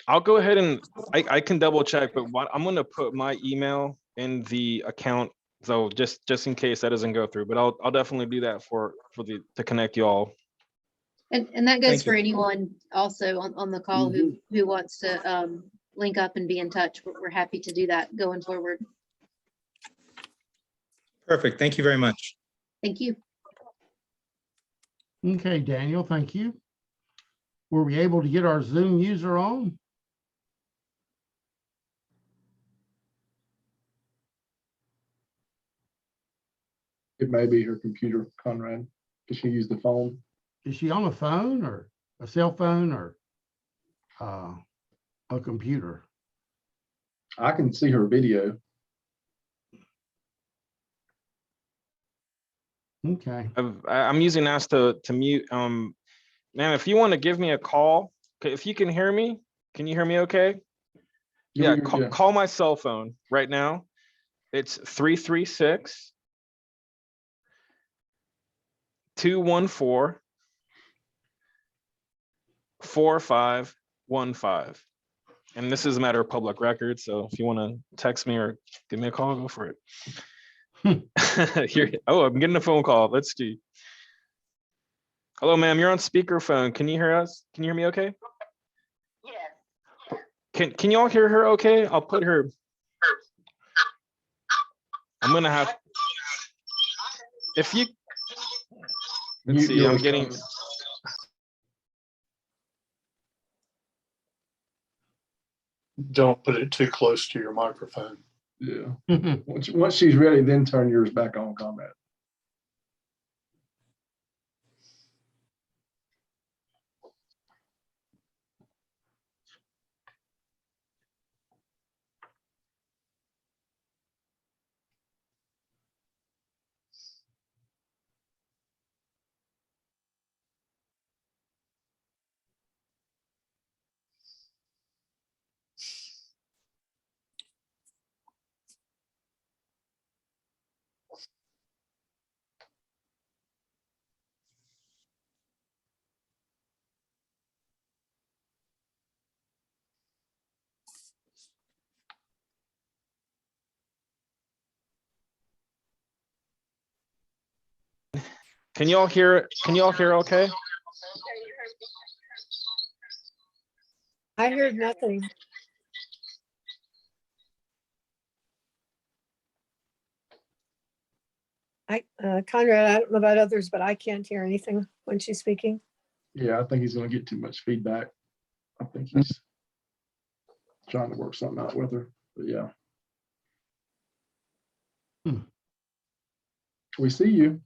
Speaker 1: I'll go ahead and I can double check, but I'm gonna put my email in the account. So just in case that doesn't go through, but I'll definitely do that to connect you all.
Speaker 3: And that goes
Speaker 11: Thank
Speaker 3: for
Speaker 11: you.
Speaker 3: anyone also on the call who wants to link up and be in touch. We're happy to do that going forward.
Speaker 11: Perfect. Thank you very much.
Speaker 3: Thank you.
Speaker 2: Okay, Daniel, thank you. Were we able to get our Zoom user on?
Speaker 10: It may be her computer, Conrad. Does she use the phone?
Speaker 2: Is she on a phone or a cell phone or a computer?
Speaker 10: I can see her video.
Speaker 2: Okay.
Speaker 1: I'm using Ask to mute. Ma'am, if you want to give me a call, if you can hear me, can you hear me okay? Yeah, call my cell phone right now. It's 336-214-4515. And this is a matter of public record, so if you want to text me or give me a call, go for it. I'm getting a phone call. Let's see. Hello, ma'am. You're on speakerphone. Can you hear us? Can you hear me okay?
Speaker 12: Yes.
Speaker 1: Can you all hear her okay? I'll put her. I'm gonna have. If you. Let's see. I'm getting.
Speaker 8: Don't put it too close to your microphone.
Speaker 10: Yeah. Once she's ready, then turn yours back on, Conrad.
Speaker 1: Can you all hear? Can you all hear okay?
Speaker 6: I heard nothing. Conrad, I don't know about others, but I can't hear anything when she's speaking.
Speaker 10: Yeah, I think he's going to get too much feedback. I think he's trying to work something out with her, but yeah. We see you.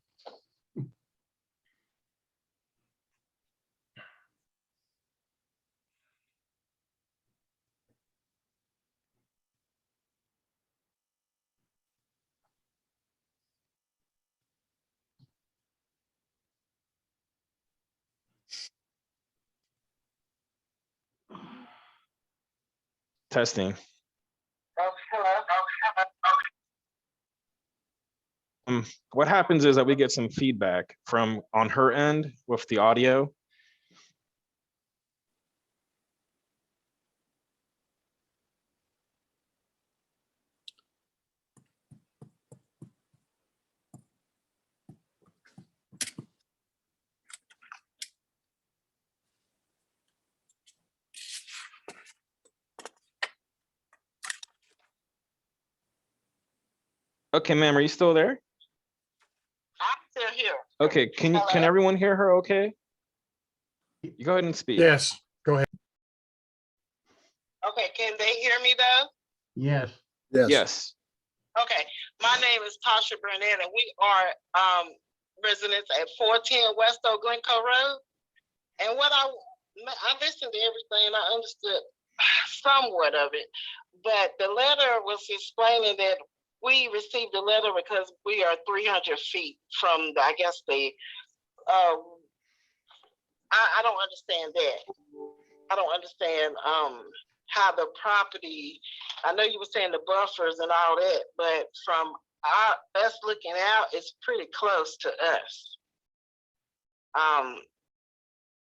Speaker 1: Testing. What happens is that we get some feedback from on her end with the audio. Okay, ma'am, are you still there?
Speaker 12: I'm still here.
Speaker 1: Okay, can everyone hear her okay? You go ahead and speak.
Speaker 5: Yes, go ahead.
Speaker 12: Okay, can they hear me though?
Speaker 2: Yes.
Speaker 1: Yes.
Speaker 12: Okay, my name is Tasha Burnett, and we are residents at 410 West Old Glencoe Road. And what I listened to everything and I understood somewhat of it, but the letter was explaining that we received a letter because we are 300 feet from the, I guess the, I don't understand that. I don't understand how the property, I know you were saying the buffers and all that, but from us looking out, it's pretty close to us.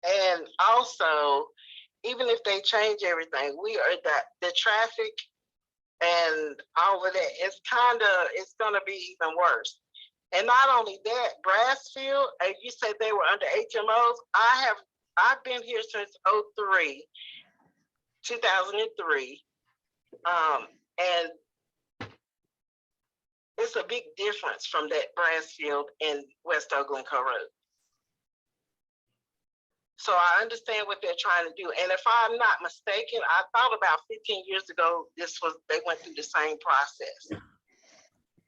Speaker 12: And also, even if they change everything, we are the traffic and all of that, it's gonna be even worse. And not only that, Brassfield, you said they were under HMOs. I've been here since 2003. And it's a big difference from that Brassfield and West Glencoe Road. So I understand what they're trying to do. And if I'm not mistaken, I thought about 15 years ago, they went through the same process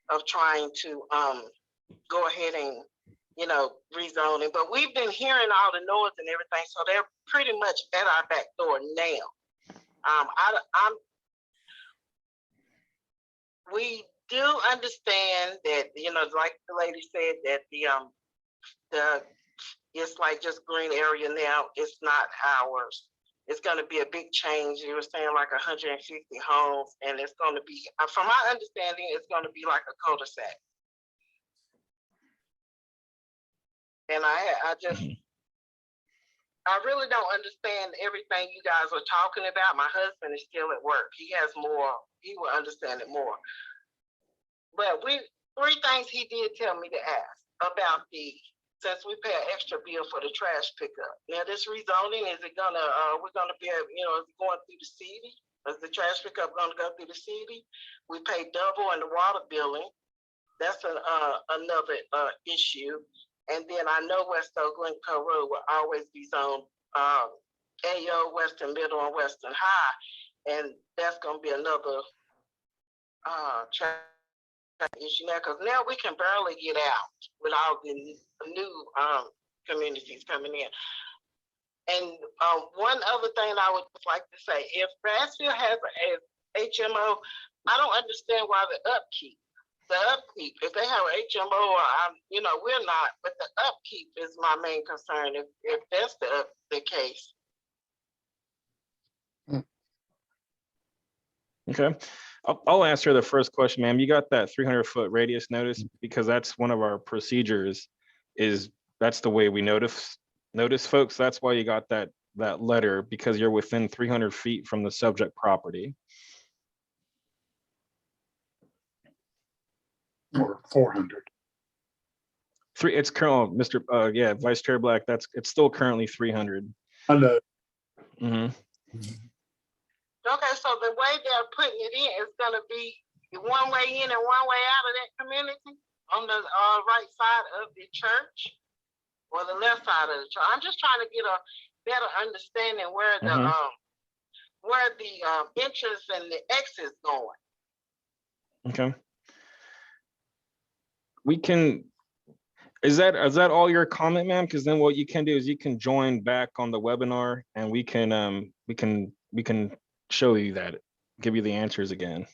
Speaker 12: of trying to go ahead and, rezoning. But we've been hearing all the noise and everything, so they're pretty much at our back door now. We do understand that, like the lady said, that it's like just green area now. It's not ours. It's going to be a big change. You were saying like 150 homes, and it's going to be, from my understanding, it's going to be like a cul-de-sac. And I really don't understand everything you guys are talking about. My husband is still at work. He will understand it more. But three things he did tell me to ask about since we pay an extra bill for the trash pickup. Now this rezoning, we're gonna be, is it going through the city? Is the trash pickup gonna go through the city? We pay double in the water billing. That's another issue. And then I know West Glencoe Road will always be zoned AO, Western Middle, and Western High. And that's gonna be another issue now, because now we can barely get out with all the new communities coming in. And one other thing I would like to say, if Brassfield has a HMO, I don't understand why the upkeep, if they have an HMO, we're not, but the upkeep is my main concern if that's the case.
Speaker 1: Okay, I'll answer the first question, ma'am. You got that 300-foot radius notice, because that's one of our procedures. That's the way we notice folks. That's why you got that letter, because you're within 300 feet from the subject property.
Speaker 8: Or 400.
Speaker 1: It's current, Mr. Vice Chair Black. It's still currently 300.
Speaker 8: I know.
Speaker 1: Mm-hmm.
Speaker 12: Okay, so the way they're putting it in is going to be one way in and one way out of that community on the right side of the church or the left side of the church. I'm just trying to get a better understanding where the entrance and the exit is going.
Speaker 1: Okay. Is that all your comment, ma'am? Because then what you can do is you can join back on the webinar, and we can show you that, give you the answers again.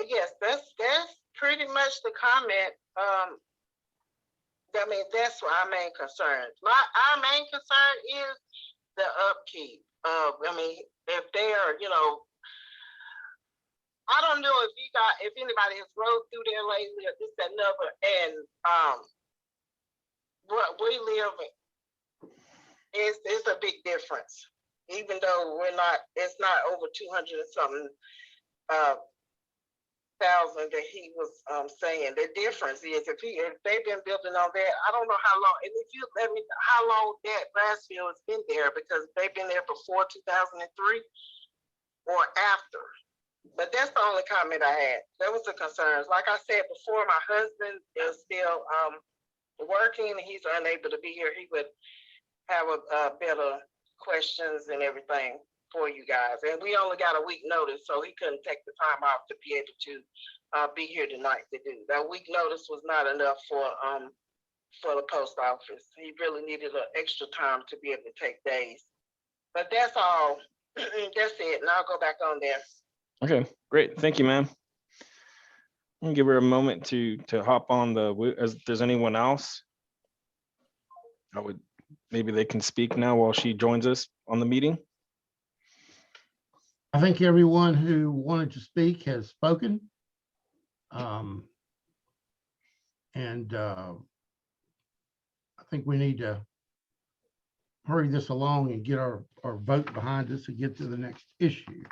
Speaker 12: Yes, that's pretty much the comment. That's our main concern. Our main concern is the upkeep. If they are, I don't know if anybody has rode through there lately or this, that, another, and what we live in is a big difference. Even though it's not over 200 and something thousand that he was saying. The difference is if they've been building on that, I don't know how long, and if you let me, how long that Brassfield has been there, because they've been there before 2003 or after. But that's the only comment I had. That was the concerns. Like I said before, my husband is still working. He's unable to be here. He would have a better questions and everything for you guys. And we only got a week notice, so he couldn't take the time off to be able to be here tonight to do. That week notice was not enough for the post office. He really needed an extra time to be able to take days. But that's all. That's it. And I'll go back on there.
Speaker 1: Okay, great. Thank you, ma'am. And give her a moment to hop on as there's anyone else. Maybe they can speak now while she joins us on the meeting.
Speaker 2: I think everyone who wanted to speak has spoken. And I think we need to hurry this along and get our vote behind us and get to the next issue.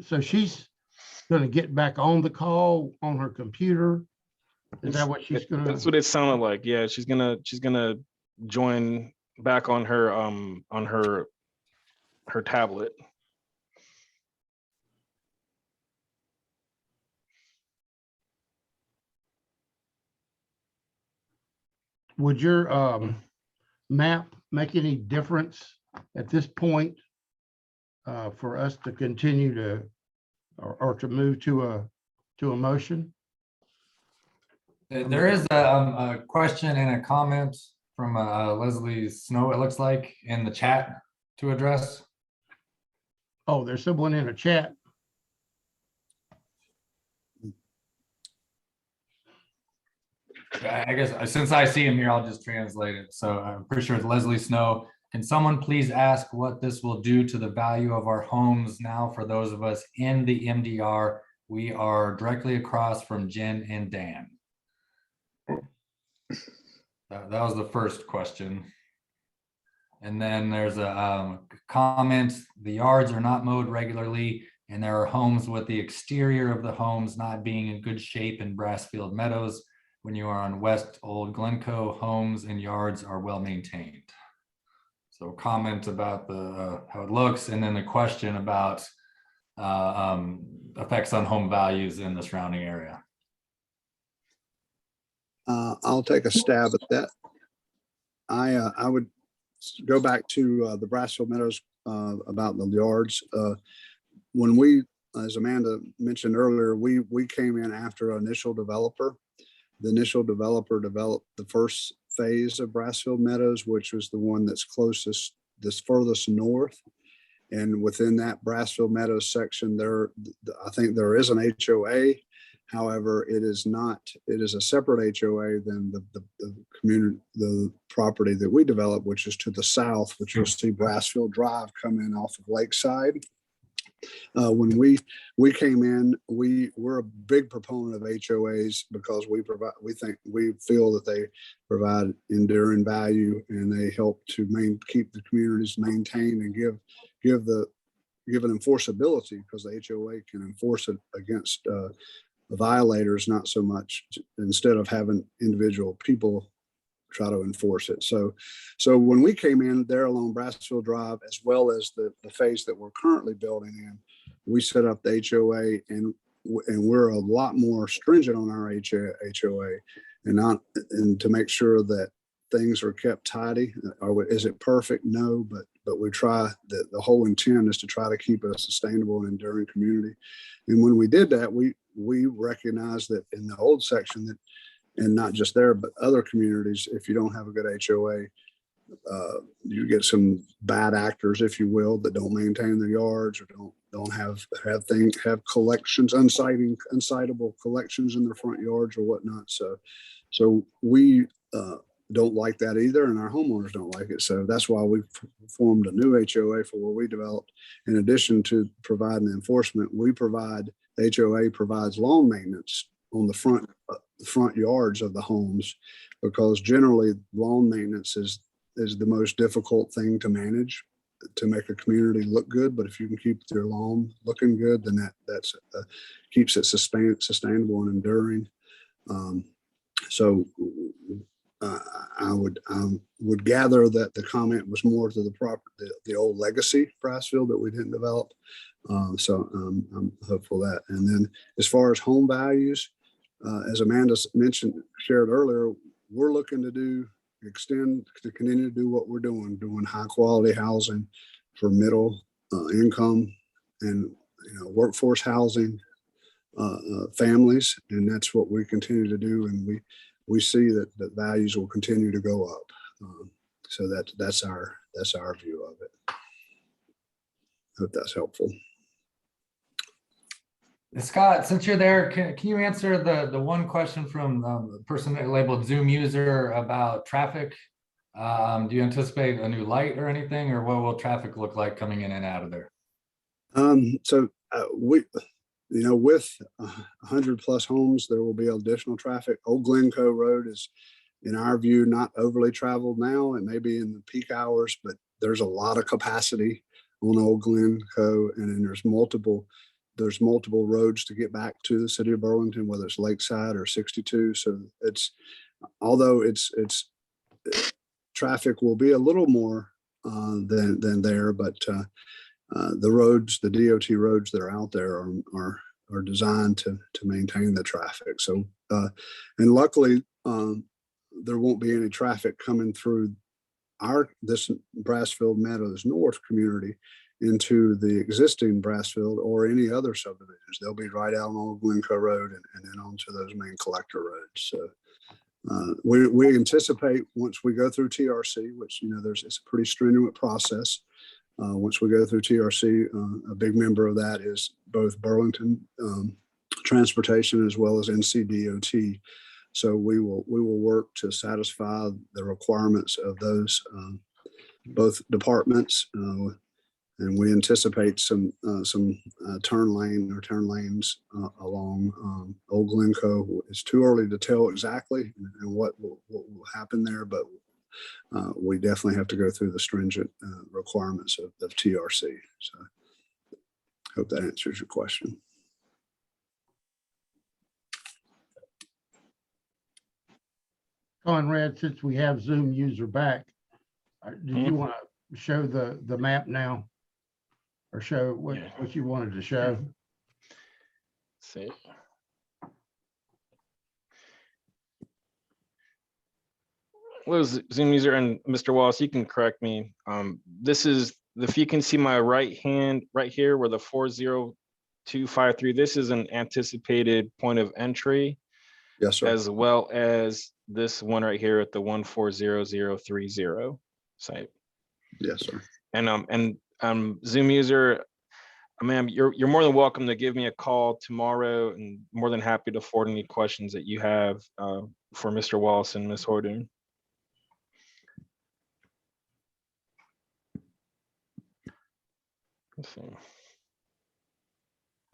Speaker 2: So she's going to get back on the call on her computer. Is that what she's going to?
Speaker 1: That's what it sounded like. Yeah, she's gonna join back on her tablet.
Speaker 2: Would your map make any difference at this point for us to continue to or to move to a motion?
Speaker 7: There is a question and a comment from Leslie Snow, it looks like, in the chat to address.
Speaker 2: Oh, there's someone in a chat.
Speaker 7: I guess since I see him here, I'll just translate it. So I'm pretty sure it's Leslie Snow. Can someone please ask what this will do to the value of our homes now for those of us in the MDR? We are directly across from Jen and Dan. That was the first question. And then there's a comment, the yards are not mowed regularly, and there are homes with the exterior of the homes not being in good shape in Brassfield Meadows. When you are on West Old Glencoe, homes and yards are well maintained. So comment about how it looks, and then the question about effects on home values in the surrounding area.
Speaker 4: I'll take a stab at that. I would go back to the Brassfield Meadows about the yards. When we, as Amanda mentioned earlier, we came in after an initial developer. The initial developer developed the first phase of Brassfield Meadows, which was the one that's closest, this furthest north. And within that Brassfield Meadows section, I think there is an HOA. However, it is a separate HOA than the community, the property that we developed, which is to the south, which you'll see Brassfield Drive come in off of Lakeside. When we came in, we're a big proponent of HOAs because we feel that they provide enduring value and they help to keep the communities maintained and give an enforceability, because the HOA can enforce it against violators, not so much, instead of having individual people try to enforce it. So when we came in there along Brassfield Drive, as well as the phase that we're currently building in, we set up the HOA, and we're a lot more stringent on our HOA, and to make sure that things are kept tidy. Is it perfect? No, but we try. The whole intent is to try to keep it a sustainable and enduring community. And when we did that, we recognized that in the old section that, and not just there, but other communities, if you don't have a good HOA, you get some bad actors, if you will, that don't maintain their yards or don't have collections, unsightable collections in their front yards or whatnot. So we don't like that either, and our homeowners don't like it. So that's why we formed a new HOA for what we developed. In addition to providing the enforcement, the HOA provides lawn maintenance on the front yards of the homes, because generally lawn maintenance is the most difficult thing to manage to make a community look good. But if you can keep their lawn looking good, then that's keeps it sustainable and enduring. So I would gather that the comment was more to the old legacy Brassfield that we didn't develop. So I'm hopeful that. And then as far as home values, as Amanda shared earlier, we're looking to continue to do what we're doing high quality housing for middle income and workforce housing families, and that's what we continue to do. And we see that values will continue to go up. So that's our that's our view of it. Hope that's helpful.
Speaker 7: Scott, since you're there, can you answer the one question from the person labeled Zoom user about traffic? Do you anticipate a new light or anything, or what will traffic look like coming in and out of there?
Speaker 4: So we, with 100+ homes, there will be additional traffic. Old Glencoe Road is, in our view, not overly traveled now. It may be in the peak hours, but there's a lot of capacity on Old Glencoe, and then there's multiple roads to get back to the city of Burlington, whether it's Lakeside or 62. So although traffic will be a little more than there, but the roads, the DOT roads that are out there are designed to maintain the traffic. So and luckily there won't be any traffic coming through this Brassfield Meadows North community into the existing Brassfield or any other subdivisions. They'll be right out on Old Glencoe Road and then onto those main collector roads. So we anticipate once we go through TRC, which it's a pretty stringent process. Once we go through TRC, a big member of that is both Burlington Transportation as well as NCDOT. So we will work to satisfy the requirements of those both departments, and we anticipate some turn lanes along Old Glencoe. It's too early to tell exactly and what will happen there, but we definitely have to go through the stringent requirements of TRC. So hope that answers your question.
Speaker 2: Conrad, since we have Zoom user back, did you want to show the map now? Or show what you wanted to show?
Speaker 1: See. Well, Zoom user and Mr. Wallace, you can correct me. This is, if you can see my right hand right here where the 40253, this is an anticipated point of entry.
Speaker 4: Yes, sir.
Speaker 1: As well as this one right here at the 140030 site.
Speaker 4: Yes, sir.
Speaker 1: And Zoom user, ma'am, you're more than welcome to give me a call tomorrow, and more than happy to forward any questions that you have for Mr. Wallace and Ms. Hordoon.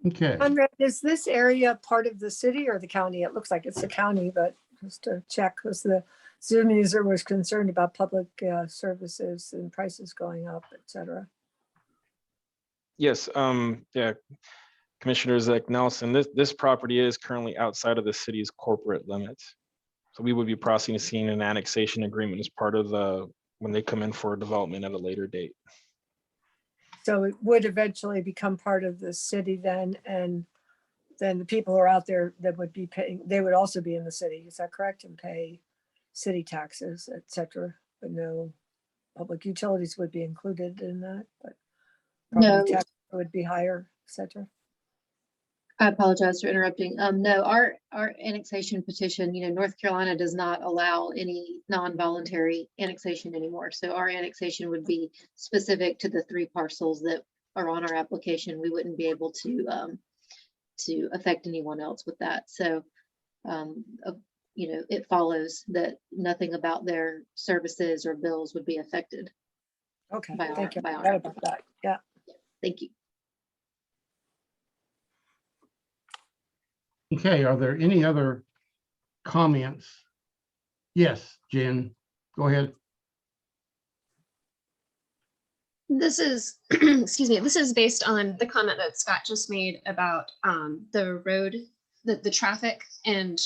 Speaker 2: Okay.
Speaker 6: Conrad, is this area part of the city or the county? It looks like it's the county, but just to check, because the Zoom user was concerned about public services and prices going up, et cetera.
Speaker 1: Yes, yeah, Commissioner Zach Nelson, this property is currently outside of the city's corporate limits. So we would be processing an annexation agreement as part of when they come in for development at a later date.
Speaker 6: So it would eventually become part of the city then, and then the people who are out there that would be paying, they would also be in the city, is that correct? And pay city taxes, et cetera, but no public utilities would be included in that, but
Speaker 3: No.
Speaker 6: property tax would be higher, et cetera.
Speaker 3: I apologize for interrupting. No, our annexation petition, North Carolina does not allow any non-voluntary annexation anymore. So our annexation would be specific to the 3 parcels that are on our application. We wouldn't be able to affect anyone else with that. So, it follows that nothing about their services or bills would be affected.
Speaker 6: Okay,
Speaker 3: By
Speaker 6: thank you.
Speaker 3: our
Speaker 6: I forgot about that. Yeah.
Speaker 3: Thank you.
Speaker 2: Okay, are there any other comments? Yes, Jen, go ahead.
Speaker 9: This is, excuse me, this is based on the comment that Scott just made about the road, the traffic, and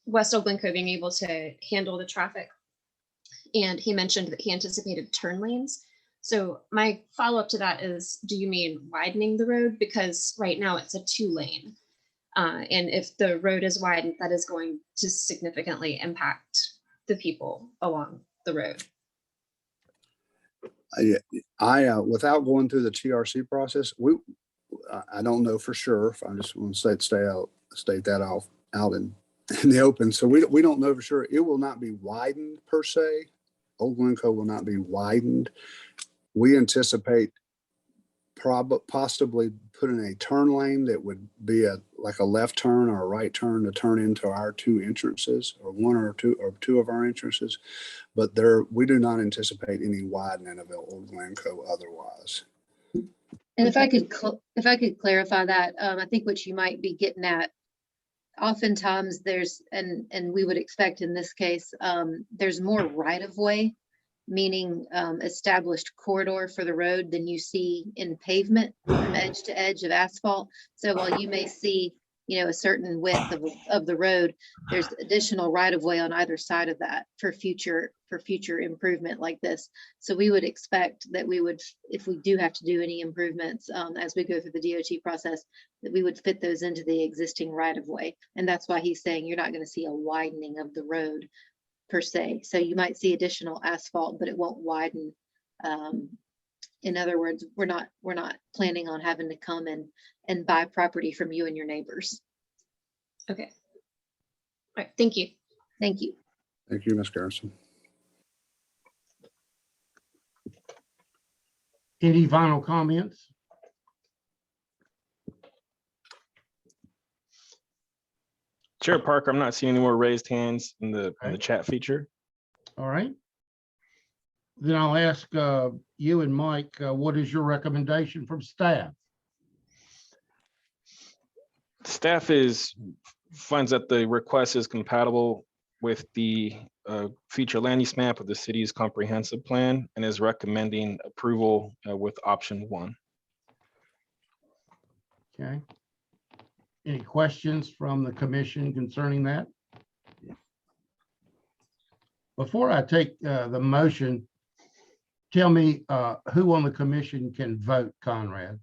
Speaker 9: West Old Glencoe being able to handle the traffic. And he mentioned that he anticipated turn lanes. So my follow-up to that is, do you mean widening the road? Because right now it's a 2-lane. And if the road is widened, that is going to significantly impact the people along the road.
Speaker 4: I without going through the TRC process, I don't know for sure. I just want to state that out in the open. So we don't know for sure. It will not be widened per se. Old Glencoe will not be widened. We anticipate possibly putting a turn lane that would be like a left turn or a right turn to turn into our two entrances, or one or two of our entrances. But we do not anticipate any widening of Old Glencoe otherwise.
Speaker 3: And if I could clarify that, I think what you might be getting at, oftentimes there's, and we would expect in this case, there's more right of way, meaning established corridor for the road than you see in pavement from edge to edge of asphalt. So while you may see, a certain width of the road, there's additional right of way on either side of that for future improvement like this. So we would expect that we would, if we do have to do any improvements as we go through the DOT process, that we would fit those into the existing right of way. And that's why he's saying you're not going to see a widening of the road per se. So you might see additional asphalt, but it won't widen. In other words, we're not planning on having to come and buy property from you and your neighbors.
Speaker 9: Okay. All right, thank you.
Speaker 3: Thank you.
Speaker 4: Thank you, Ms. Garrison.
Speaker 2: Any final comments?
Speaker 1: Chair Parker, I'm not seeing any more raised hands in the chat feature.
Speaker 2: All right. Then I'll ask you and Mike, what is your recommendation from staff?
Speaker 1: Staff finds that the request is compatible with the future land use map of the city's comprehensive plan and is recommending approval with option 1.
Speaker 2: Okay. Any questions from the commission concerning that? Before I take the motion, tell me who on the commission can vote, Conrad?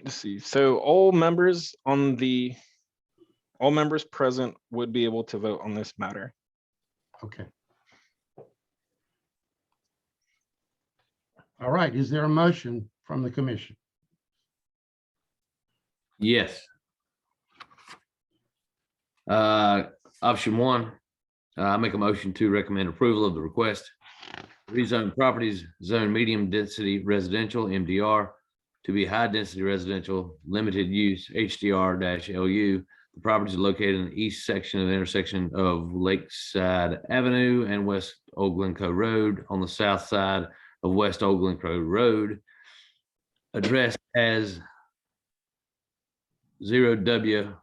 Speaker 1: Let's see. So all members present would be able to vote on this matter.
Speaker 2: Okay. All right. Is there a motion from the commission?
Speaker 13: Yes. Option 1, I make a motion to recommend approval of the request. Rezone properties zone medium density residential MDR to be high density residential limited use HDR-LU. The properties are located in the east section of the intersection of Lakeside Avenue and West Old Glencoe Road on the south side of West Old Glencoe Road, addressed as 0W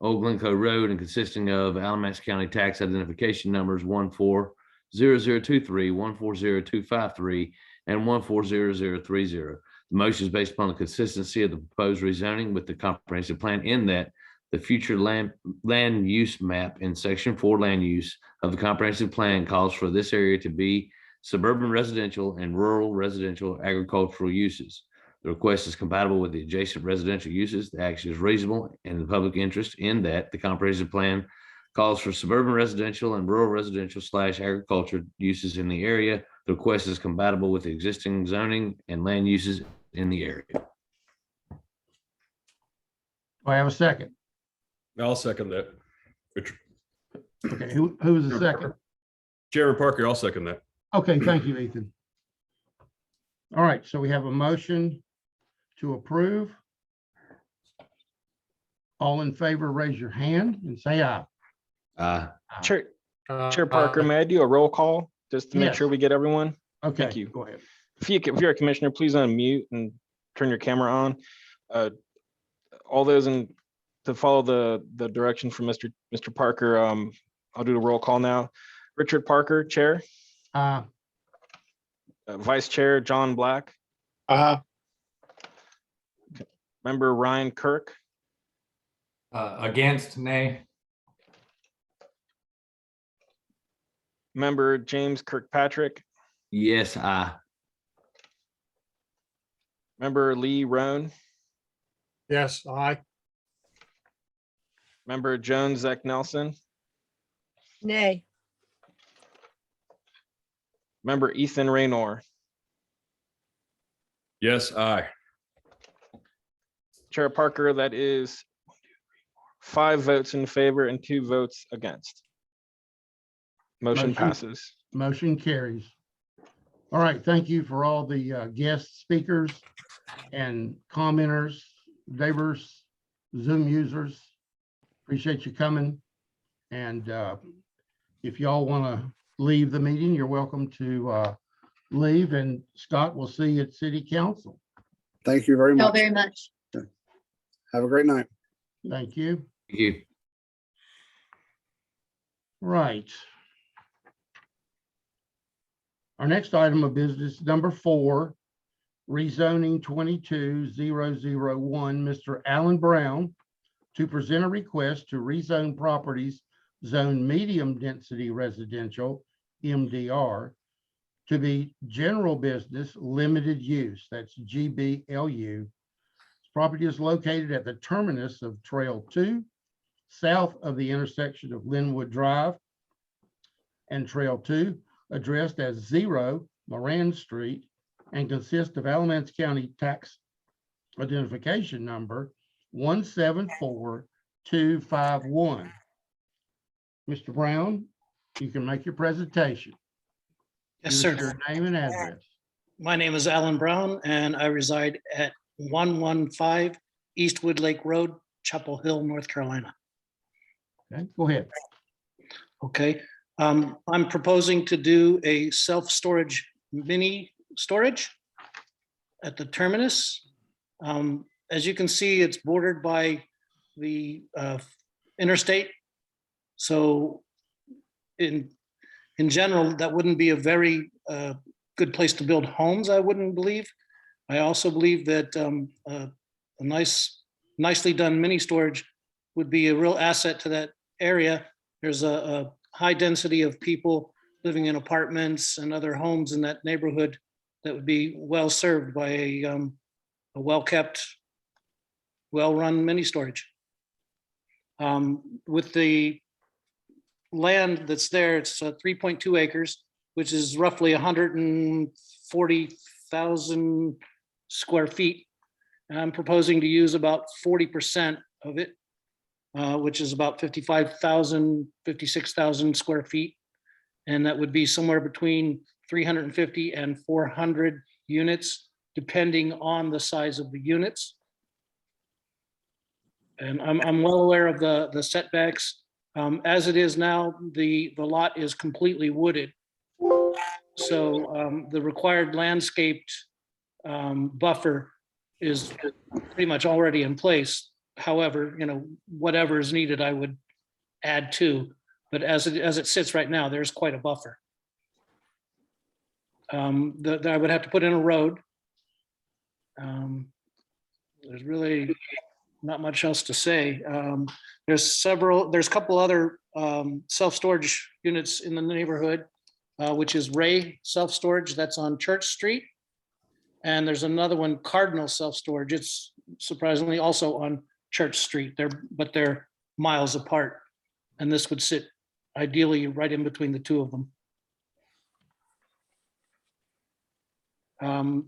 Speaker 13: Old Glencoe Road and consisting of Alamance County tax identification numbers 140023, 140253, and 140030. The motion is based upon the consistency of the proposed rezoning with the comprehensive plan, in that the future land use map in section 4 land use of the comprehensive plan calls for this area to be suburban residential and rural residential agricultural uses. The request is compatible with the adjacent residential uses. The action is reasonable and in the public interest, in that the comprehensive plan calls for suburban residential and rural residential / agriculture uses in the area. The request is compatible with the existing zoning and land uses in the area.
Speaker 2: Do I have a second?
Speaker 14: I'll second that. Richard.
Speaker 2: Okay, who was the second?
Speaker 14: Chairman Parker, I'll second that.
Speaker 2: Okay, thank you, Ethan. All right, so we have a motion to approve. All in favor, raise your hand and say aye.
Speaker 1: Chair Parker, may I do a roll call just to make
Speaker 2: Yes.
Speaker 1: sure we get everyone?
Speaker 2: Okay,
Speaker 1: Thank you.
Speaker 2: go ahead.
Speaker 1: If you're a commissioner, please unmute and turn your camera on. All those to follow the direction from Mr. Parker, I'll do the roll call now. Richard Parker, Chair. Vice Chair John Black. Member Ryan Kirk.
Speaker 7: Against, nay.
Speaker 1: Member James Kirkpatrick.
Speaker 13: Yes, aye.
Speaker 1: Member Lee Roan.
Speaker 5: Yes, aye.
Speaker 1: Member Joan Zek Nelson.
Speaker 6: Nay.
Speaker 1: Member Ethan Raynor.
Speaker 14: Yes, aye.
Speaker 1: Chair Parker, that is 5 votes in favor and 2 votes against. Motion passes.
Speaker 2: Motion carries. All right, thank you for all the guest speakers and commenters, neighbors, Zoom users. Appreciate you coming. And if y'all want to leave the meeting, you're welcome to leave. And Scott, we'll see you at City Council.
Speaker 4: Thank you very
Speaker 3: Y'all
Speaker 4: much.
Speaker 3: very much.
Speaker 4: Have a great night.
Speaker 2: Thank you.
Speaker 13: Thank you.
Speaker 2: Right. Our next item of business, number 4, rezoning 22001, Mr. Alan Brown, to present a request to rezone properties zoned medium density residential, MDR, to be general business limited use, that's GBLU. This property is located at the terminus of Trail 2, south of the intersection of Linwood Drive and Trail 2, addressed as 0 Moran Street, and consists of Alamance County Tax Identification Number 174251. Mr. Brown, you can make your presentation.
Speaker 15: Yes,
Speaker 2: Give us
Speaker 15: sir.
Speaker 2: your name and address.
Speaker 15: My name is Alan Brown and I reside at 115 Eastwood Lake Road, Chapel Hill, North Carolina.
Speaker 2: Okay, go ahead.
Speaker 15: Okay, I'm proposing to do a self-storage mini storage at the terminus. As you can see, it's bordered by the interstate. So in general, that wouldn't be a very good place to build homes, I wouldn't believe. I also believe that a nicely done mini storage would be a real asset to that area. There's a high density of people living in apartments and other homes in that neighborhood that would be well served by a well-kept, well-run mini storage. With the land that's there, it's 3.2 acres, which is roughly 140,000 square feet. And I'm proposing to use about 40% of it, which is about 56,000 square feet. And that would be somewhere between 350 and 400 units, depending on the size of the units. And I'm well aware of the setbacks. As it is now, the lot is completely wooded. So the required landscaped buffer is pretty much already in place. However, whatever is needed, I would add to. But as it sits right now, there's quite a buffer. I would have to put in a road. There's really not much else to say. There's a couple other self-storage units in the neighborhood, which is Ray Self-Storage, that's on Church Street. And there's another one, Cardinal Self-Storage. It's surprisingly also on Church Street, but they're miles apart. And this would sit ideally right in between the two of them.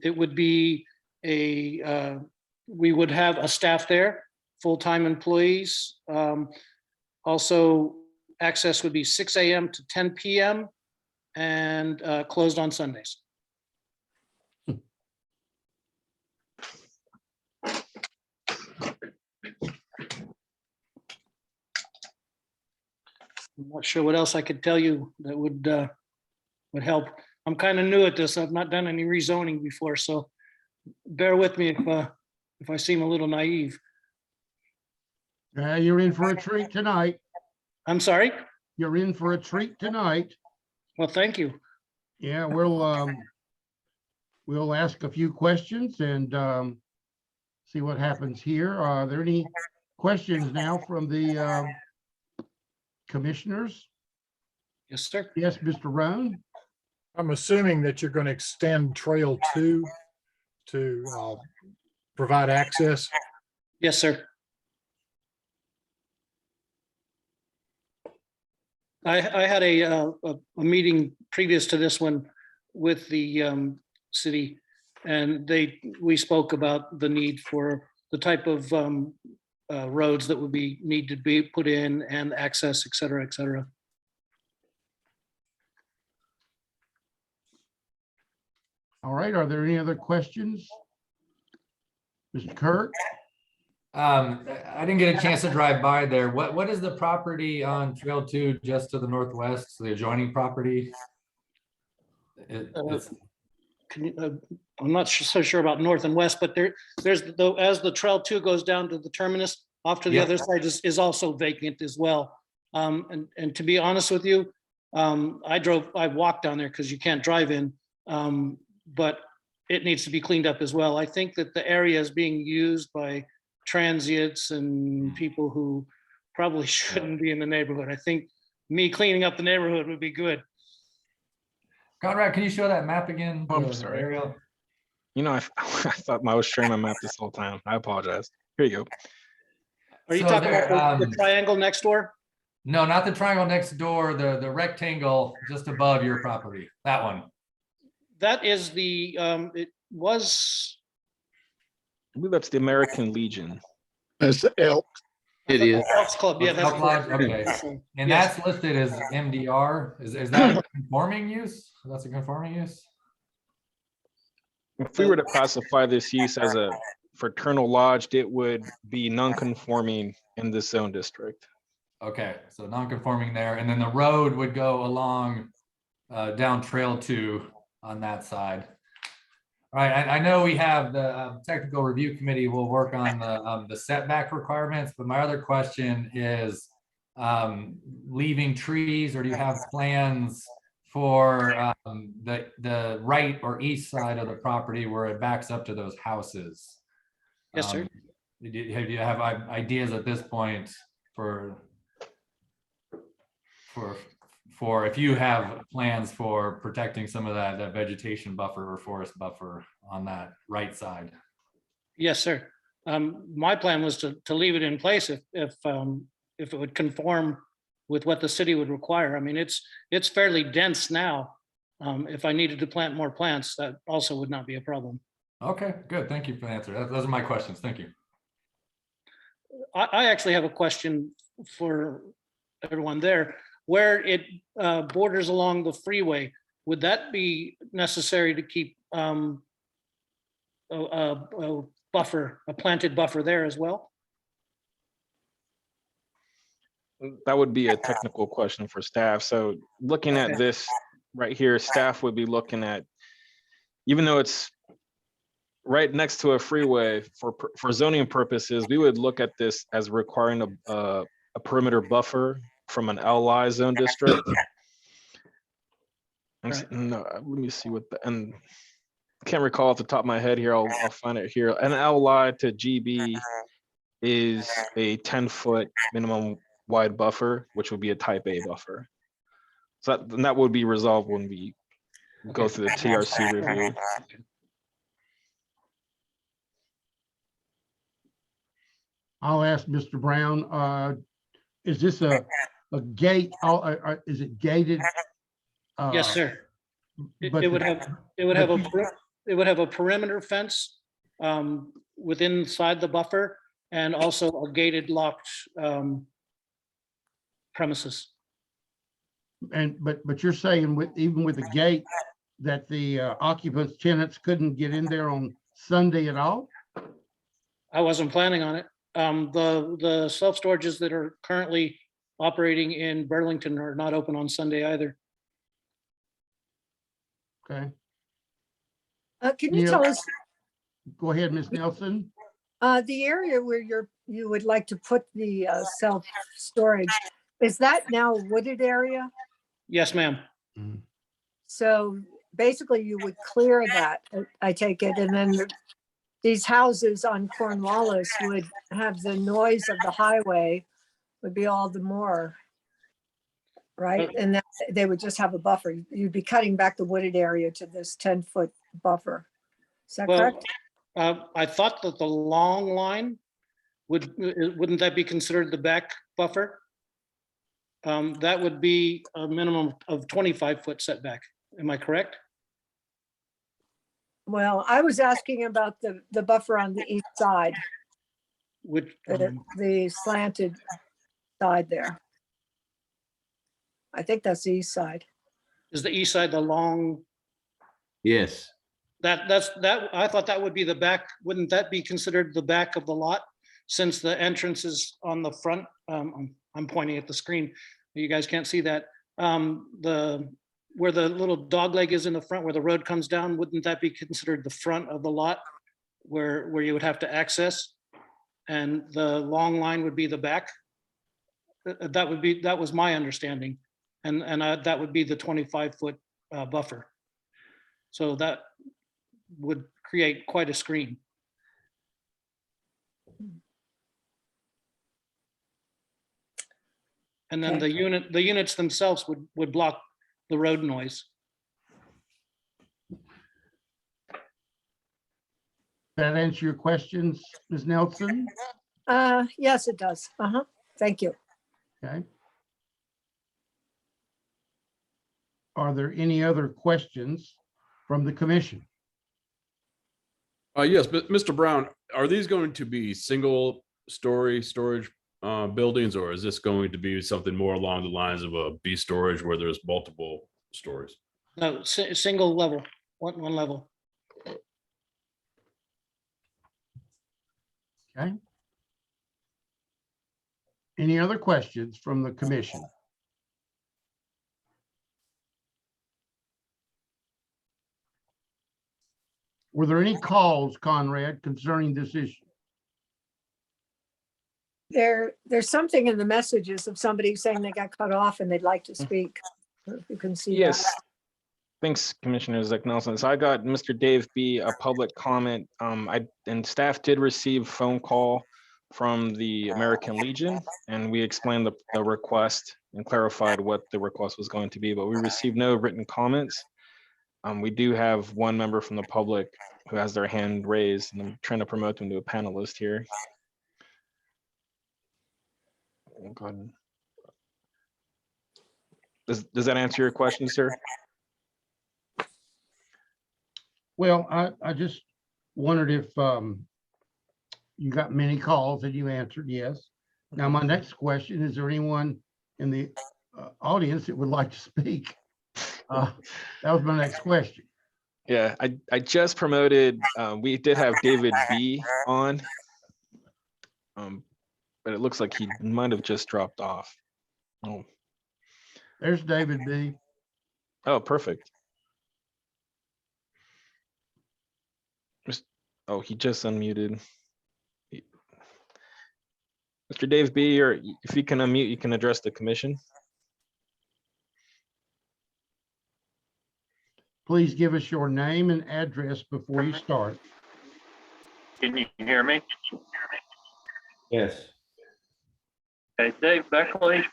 Speaker 15: It would be we would have a staff there, full-time employees. Also, access would be 6 a.m. to 10 p.m. and closed on Sundays. I'm not sure what else I could tell you that would help. I'm kind of new at this. I've not done any rezoning before, so bear with me if I seem a little naive.
Speaker 2: You're in for a treat tonight.
Speaker 15: I'm sorry?
Speaker 2: You're in for a treat tonight.
Speaker 15: Well, thank you.
Speaker 2: Yeah, we'll ask a few questions and see what happens here. Are there any questions now from the commissioners?
Speaker 15: Yes, sir.
Speaker 2: Yes, Mr. Roan.
Speaker 5: I'm assuming that you're going to extend Trail 2 to provide access.
Speaker 15: Yes, sir. I had a meeting previous to this one with the city, and we spoke about the need for the type of roads that would need to be put in and access, et cetera, et cetera.
Speaker 2: All right, are there any other questions? Mr. Kirk?
Speaker 7: I didn't get a chance to drive by there. What is the property on Trail 2 just to the northwest, the adjoining property? It's
Speaker 15: Can you, I'm not so sure about north and west, but there's as the Trail 2 goes down to the terminus, off to the
Speaker 7: Yep.
Speaker 15: other side is also vacant as well. And to be honest with you, I walked down there because you can't drive in, but it needs to be cleaned up as well. I think that the area is being used by transients and people who probably shouldn't be in the neighborhood. I think me cleaning up the neighborhood would be good.
Speaker 7: Conrad, can you show that map again?
Speaker 1: Oh, I'm
Speaker 7: the
Speaker 1: sorry.
Speaker 7: aerial?
Speaker 1: You know, I thought I was sharing my map this whole time. I apologize. Here you go.
Speaker 15: Are you
Speaker 7: So
Speaker 15: talking
Speaker 7: there,
Speaker 15: about the triangle next door?
Speaker 7: No, not the triangle next door, the rectangle just above your property, that one.
Speaker 15: That is it was,
Speaker 1: I believe that's the American Legion.
Speaker 8: That's elk.
Speaker 13: It is.
Speaker 15: Elks Club, yeah, that's
Speaker 7: Elk Lodge,
Speaker 15: correct.
Speaker 7: okay. And
Speaker 15: Yes.
Speaker 7: that's listed as MDR. Is that a conforming use? That's a conforming use?
Speaker 1: If we were to classify this use as a fraternal lodge, it would be non-conforming in this zone district.
Speaker 7: Okay, so non-conforming there, and then the road would go along down Trail 2 on that side. All right, I know we have the technical review committee will work on the setback requirements, but my other question is leaving trees, or do you have plans for the right or east side of the property where it backs up to those houses?
Speaker 15: Yes, sir.
Speaker 7: Do you have ideas at this point for if you have plans for protecting some of that vegetation buffer or forest buffer on that right side?
Speaker 15: Yes, sir. My plan was to leave it in place if it would conform with what the city would require. I mean, it's fairly dense now. If I needed to plant more plants, that also would not be a problem.
Speaker 7: Okay, good. Thank you for the answer. Those are my questions. Thank you.
Speaker 15: I actually have a question for everyone there. Where it borders along the freeway, would that be necessary to keep a buffer, a planted buffer there as well?
Speaker 1: That would be a technical question for staff. So looking at this right here, staff would be looking at, even though it's right next to a freeway, for zoning purposes, we would look at this as requiring a perimeter buffer from an LI zone district.
Speaker 15: Right.
Speaker 1: No, let me see what and I can't recall off the top of my head here. I'll find it here. An LI to GB is a 10-foot minimum wide buffer, which would be a type A buffer. So that would be resolved when we go through the TRC review.
Speaker 2: I'll ask Mr. Brown, is this a gate? Is it gated?
Speaker 15: Yes, sir.
Speaker 2: but
Speaker 15: It would
Speaker 2: the-
Speaker 15: have a perimeter fence within inside the buffer, and also a gated locked premises.
Speaker 2: But you're saying even with the gate that the occupants, tenants couldn't get in there on Sunday at all?
Speaker 15: I wasn't planning on it. The self-storages that are currently operating in Burlington are not open on Sunday either.
Speaker 2: Okay,
Speaker 6: Can you
Speaker 2: Yeah.
Speaker 6: tell us
Speaker 2: go ahead, Ms. Nelson.
Speaker 6: the area where you would like to put the self-storage, is that now a wooded area?
Speaker 15: Yes, ma'am.
Speaker 6: So basically you would clear that, I take it, and then these houses on Cornwallis would have the noise of the highway would be all the more, right? And that they would just have a buffer. You'd be cutting back the wooded area to this 10-foot buffer. Is that
Speaker 15: Well,
Speaker 6: correct?
Speaker 15: I thought that the long line wouldn't that be considered the back buffer? That would be a minimum of 25-foot setback. Am I correct?
Speaker 6: Well, I was asking about the buffer on the east side,
Speaker 15: Which,
Speaker 6: the slanted side there. I think that's the east side.
Speaker 15: is the east side the long,
Speaker 13: Yes.
Speaker 15: I thought that would be the back. Wouldn't that be considered the back of the lot? Since the entrance is on the front, I'm pointing at the screen. You guys can't see that. Where the little dog leg is in the front, where the road comes down, wouldn't that be considered the front of the lot where you would have to access? And the long line would be the back? That was my understanding. And that would be the 25-foot buffer. So that would create quite a screen. And then the units themselves would block the road noise.
Speaker 2: That answer your questions, Ms. Nelson?
Speaker 6: Yes, it does. Thank you.
Speaker 2: Okay. Are there any other questions from the commission?
Speaker 14: Yes, but Mr. Brown, are these going to be single story storage buildings, or is this going to be something more along the lines of a B storage where there's multiple stories?
Speaker 15: No, single level, one level.
Speaker 2: Okay. Any other questions from the commission? Were there any calls, Conrad, concerning this issue?
Speaker 6: There's something in the messages of somebody saying they got cut off and they'd like to speak. If you can see
Speaker 1: Yes.
Speaker 6: that.
Speaker 1: Thanks, Commissioner Zach Nelson. So I got Mr. Dave B, a public comment. And staff did receive phone call from the American Legion, and we explained the request and clarified what the request was going to be, but we received no written comments. We do have one member from the public who has their hand raised, and I'm trying to promote them to a panelist here. Go ahead. Does that answer your question, sir?
Speaker 2: Well, I just wondered if you got many calls and you answered yes. Now, my next question, is there anyone in the audience that would like to speak? That was my next question.
Speaker 1: Yeah, I just promoted, we did have David B on, but it looks like he might have just dropped off. Oh,
Speaker 2: There's David B.
Speaker 1: oh, perfect. Oh, he just unmuted. Mr. Dave B, or if you can unmute, you can address the commission.
Speaker 2: Please give us your name and address before you start.
Speaker 16: Can you hear me?
Speaker 13: Yes.
Speaker 16: Okay, Dave Beckley.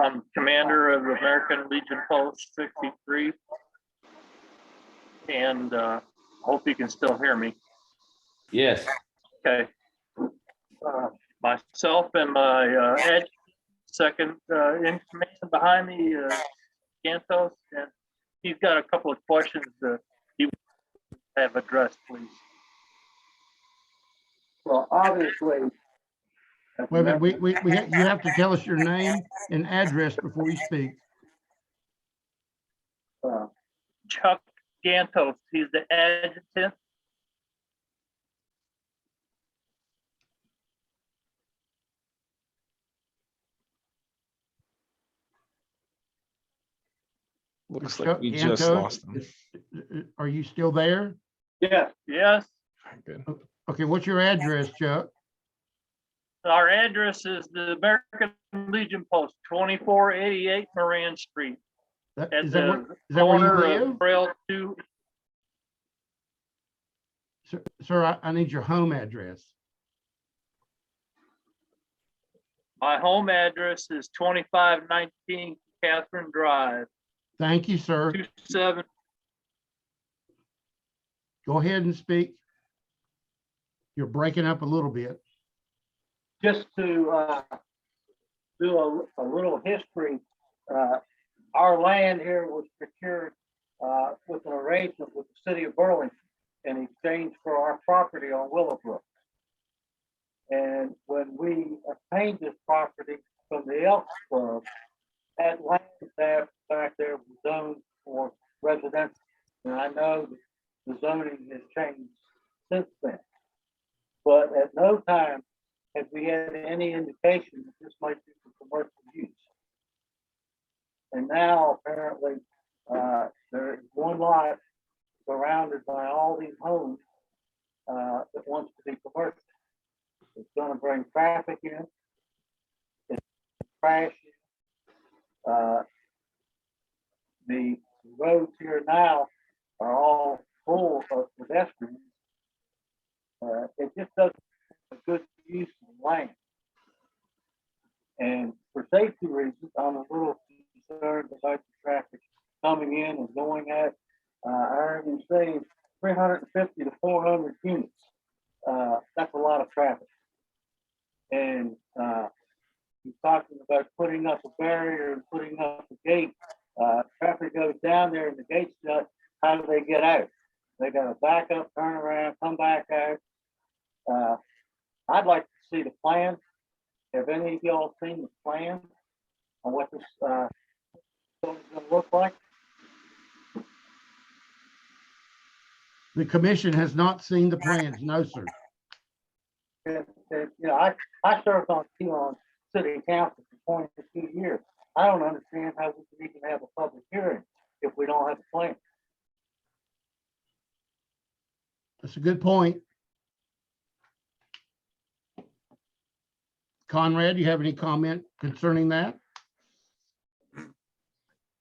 Speaker 16: I'm commander of the American Legion Post 63. And hope you can still hear me.
Speaker 13: Yes.
Speaker 16: Okay. Myself and my second in command behind me, Santos, and he's got a couple of questions that he would have addressed, please. Well, obviously.
Speaker 2: Wait a minute, you have to tell us your name and address before you speak.
Speaker 16: Chuck Santos, he's the adjutant.
Speaker 1: Looks like we just lost him.
Speaker 2: Are you still there?
Speaker 16: Yes. Yes.
Speaker 1: Good.
Speaker 2: Okay, what's your address, Chuck?
Speaker 16: Our address is the American Legion Post, 2488 Moran Street.
Speaker 2: Is that where you live?
Speaker 16: Trail 2.
Speaker 2: Sir, I need your home address.
Speaker 16: My home address is 2519 Catherine Drive.
Speaker 2: Thank you, sir.
Speaker 16: 27.
Speaker 2: Go ahead and speak. You're breaking up a little bit.
Speaker 16: Just to do a little history, our land here was procured with an arrangement with the city of Burlington in exchange for our property on Willowbrook. And when we obtained this property from the Elks Club, that land back there was zoned for residential. And I know that the zoning has changed since then. But at no time have we had any indication that this might be for commercial use. And now apparently, there is one lot surrounded by all these homes that wants to be commercial. It's gonna bring traffic in, it's trash in. The roads here now are all full of pedestrians. It just doesn't have a good use of land. And for safety reasons, I'm a little concerned about the traffic coming in and going at, I heard him say 350 to 400 units. That's a lot of traffic. And he's talking about putting up a barrier and putting up a gate. Traffic goes down there and the gate's shut. How do they get out? They got to back up, turn around, come back out. I'd like to see the plan. Have any of y'all seen the plan on what this is going to look like?
Speaker 2: The commission has not seen the plans. No, sir.
Speaker 16: You know, I served on city council for 22 years. I don't understand how we can even have a public hearing if we don't have a plan.
Speaker 2: That's a good point. Conrad, you have any comment concerning that?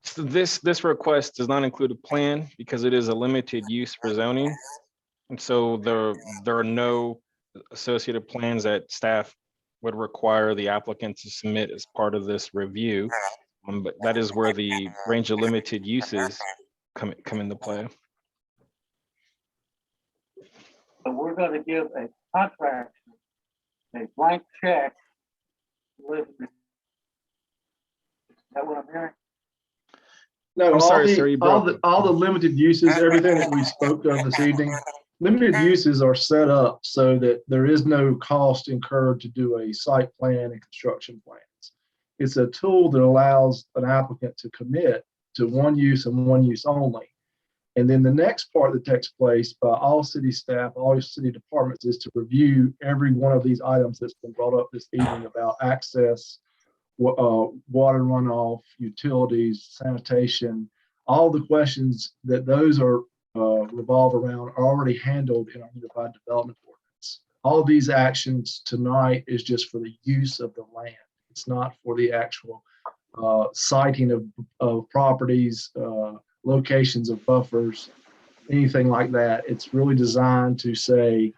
Speaker 1: So this request does not include a plan because it is a limited use for zoning. And so there are no associated plans that staff would require the applicant to submit as part of this review. But that is where the range of limited uses come into play.
Speaker 16: So we're going to give a contract, a blank check. Is that what I'm hearing?
Speaker 10: No,
Speaker 1: I'm sorry, sir, you
Speaker 10: all
Speaker 1: broke.
Speaker 10: the limited uses, everything that we spoke of this evening, limited uses are set up so that there is no cost incurred to do a site plan and construction plans. It's a tool that allows an applicant to commit to one use and one use only. And then the next part that takes place by all city staff, all city departments, is to review every one of these items that's been brought up this evening about access, water runoff, utilities, sanitation. All the questions that those are revolve around are already handled in our Unified Development Ordinance. All these actions tonight is just for the use of the land. It's not for the actual siting of properties, locations of buffers, anything like that. It's really designed to say,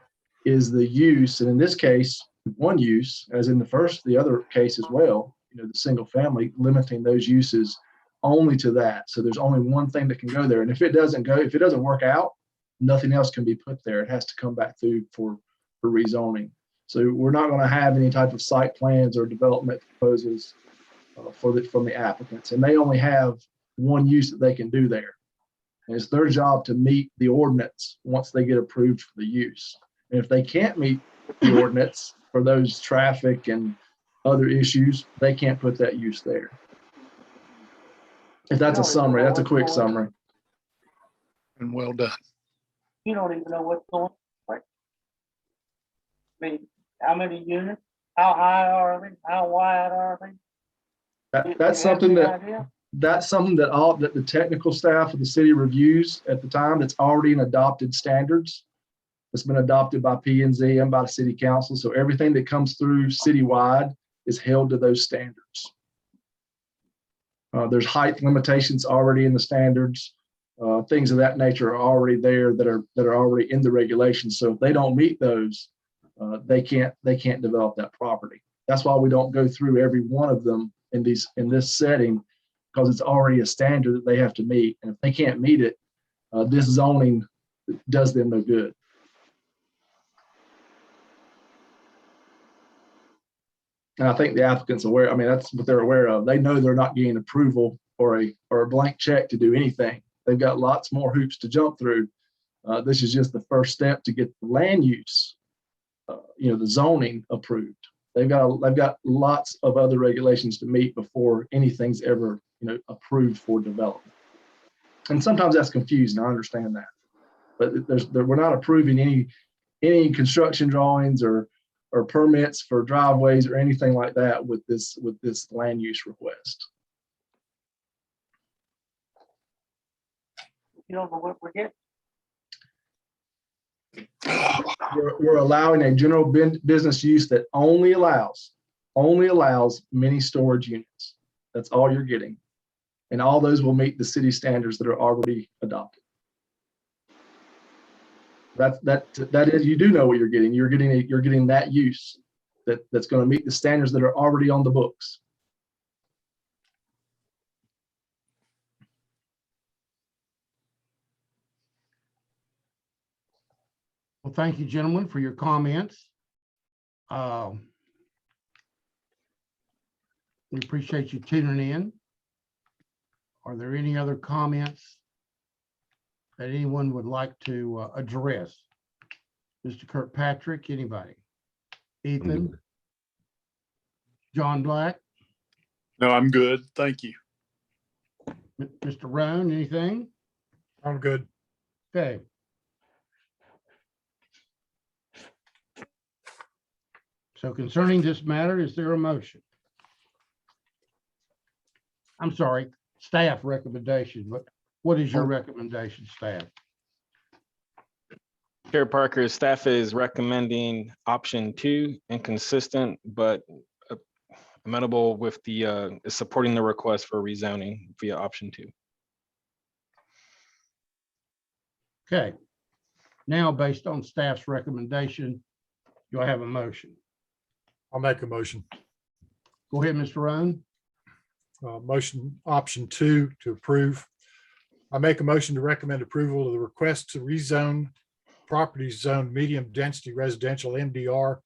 Speaker 10: is the use, and in this case, one use, as in the other case as well, you know, the single family, limiting those uses only to that. So there's only one thing that can go there. And if it doesn't work out, nothing else can be put there. It has to come back through for rezoning. So we're not going to have any type of site plans or development proposals from the applicants. And they only have one use that they can do there. And it's their job to meet the ordinance once they get approved for the use. And if they can't meet the ordinance for those traffic and other issues, they can't put that use there. If that's a summary, that's a quick summary.
Speaker 8: And well done.
Speaker 16: You don't even know what's going on. Like, I mean, how many units? How high are they? How wide are they?
Speaker 10: That's something that the technical staff of the city reviews at the time. It's already an adopted standards. It's been adopted by P&Z and by the city council. So everything that comes through citywide is held to those standards. There's height limitations already in the standards. Things of that nature are already there that are already in the regulations. So if they don't meet those, they can't develop that property. That's why we don't go through every one of them in this setting, because it's already a standard that they have to meet. And if they can't meet it, this zoning does them no good. And I think the applicant's aware. I mean, that's what they're aware of. They know they're not getting approval or a blank check to do anything. They've got lots more hoops to jump through. This is just the first step to get the land use, the zoning approved. They've got lots of other regulations to meet before anything's ever, approved for development. And sometimes that's confusing. I understand that, but we're not approving any construction drawings or permits for driveways or anything like that with this land use request.
Speaker 16: You know, but what we're getting,
Speaker 10: We're allowing a general business use that only allows mini storage units. That's all you're getting. And all those will meet the city standards that are already adopted. That is, you do know what you're getting. You're getting that use that's going to meet the standards that are already on the books.
Speaker 2: Well, thank you, gentlemen, for your comments. We appreciate you tuning in. Are there any other comments that anyone would like to address? Mr. Kirkpatrick, anybody? Ethan? John Black?
Speaker 8: No, I'm good. Thank you.
Speaker 2: Mr. Roan, anything?
Speaker 5: I'm good.
Speaker 2: Okay. So concerning this matter, is there a motion? I'm sorry, staff recommendation, but what is your recommendation, staff?
Speaker 1: Chair Parker, staff is recommending option 2, inconsistent, but amenable with the, supporting the request for rezoning via option 2.
Speaker 2: Okay. Now, based on staff's recommendation, do I have a motion?
Speaker 5: I'll make a motion.
Speaker 2: Go ahead, Mr. Roan.
Speaker 5: Motion option 2 to approve. I make a motion to recommend approval of the request to rezone properties zoned medium density residential MDR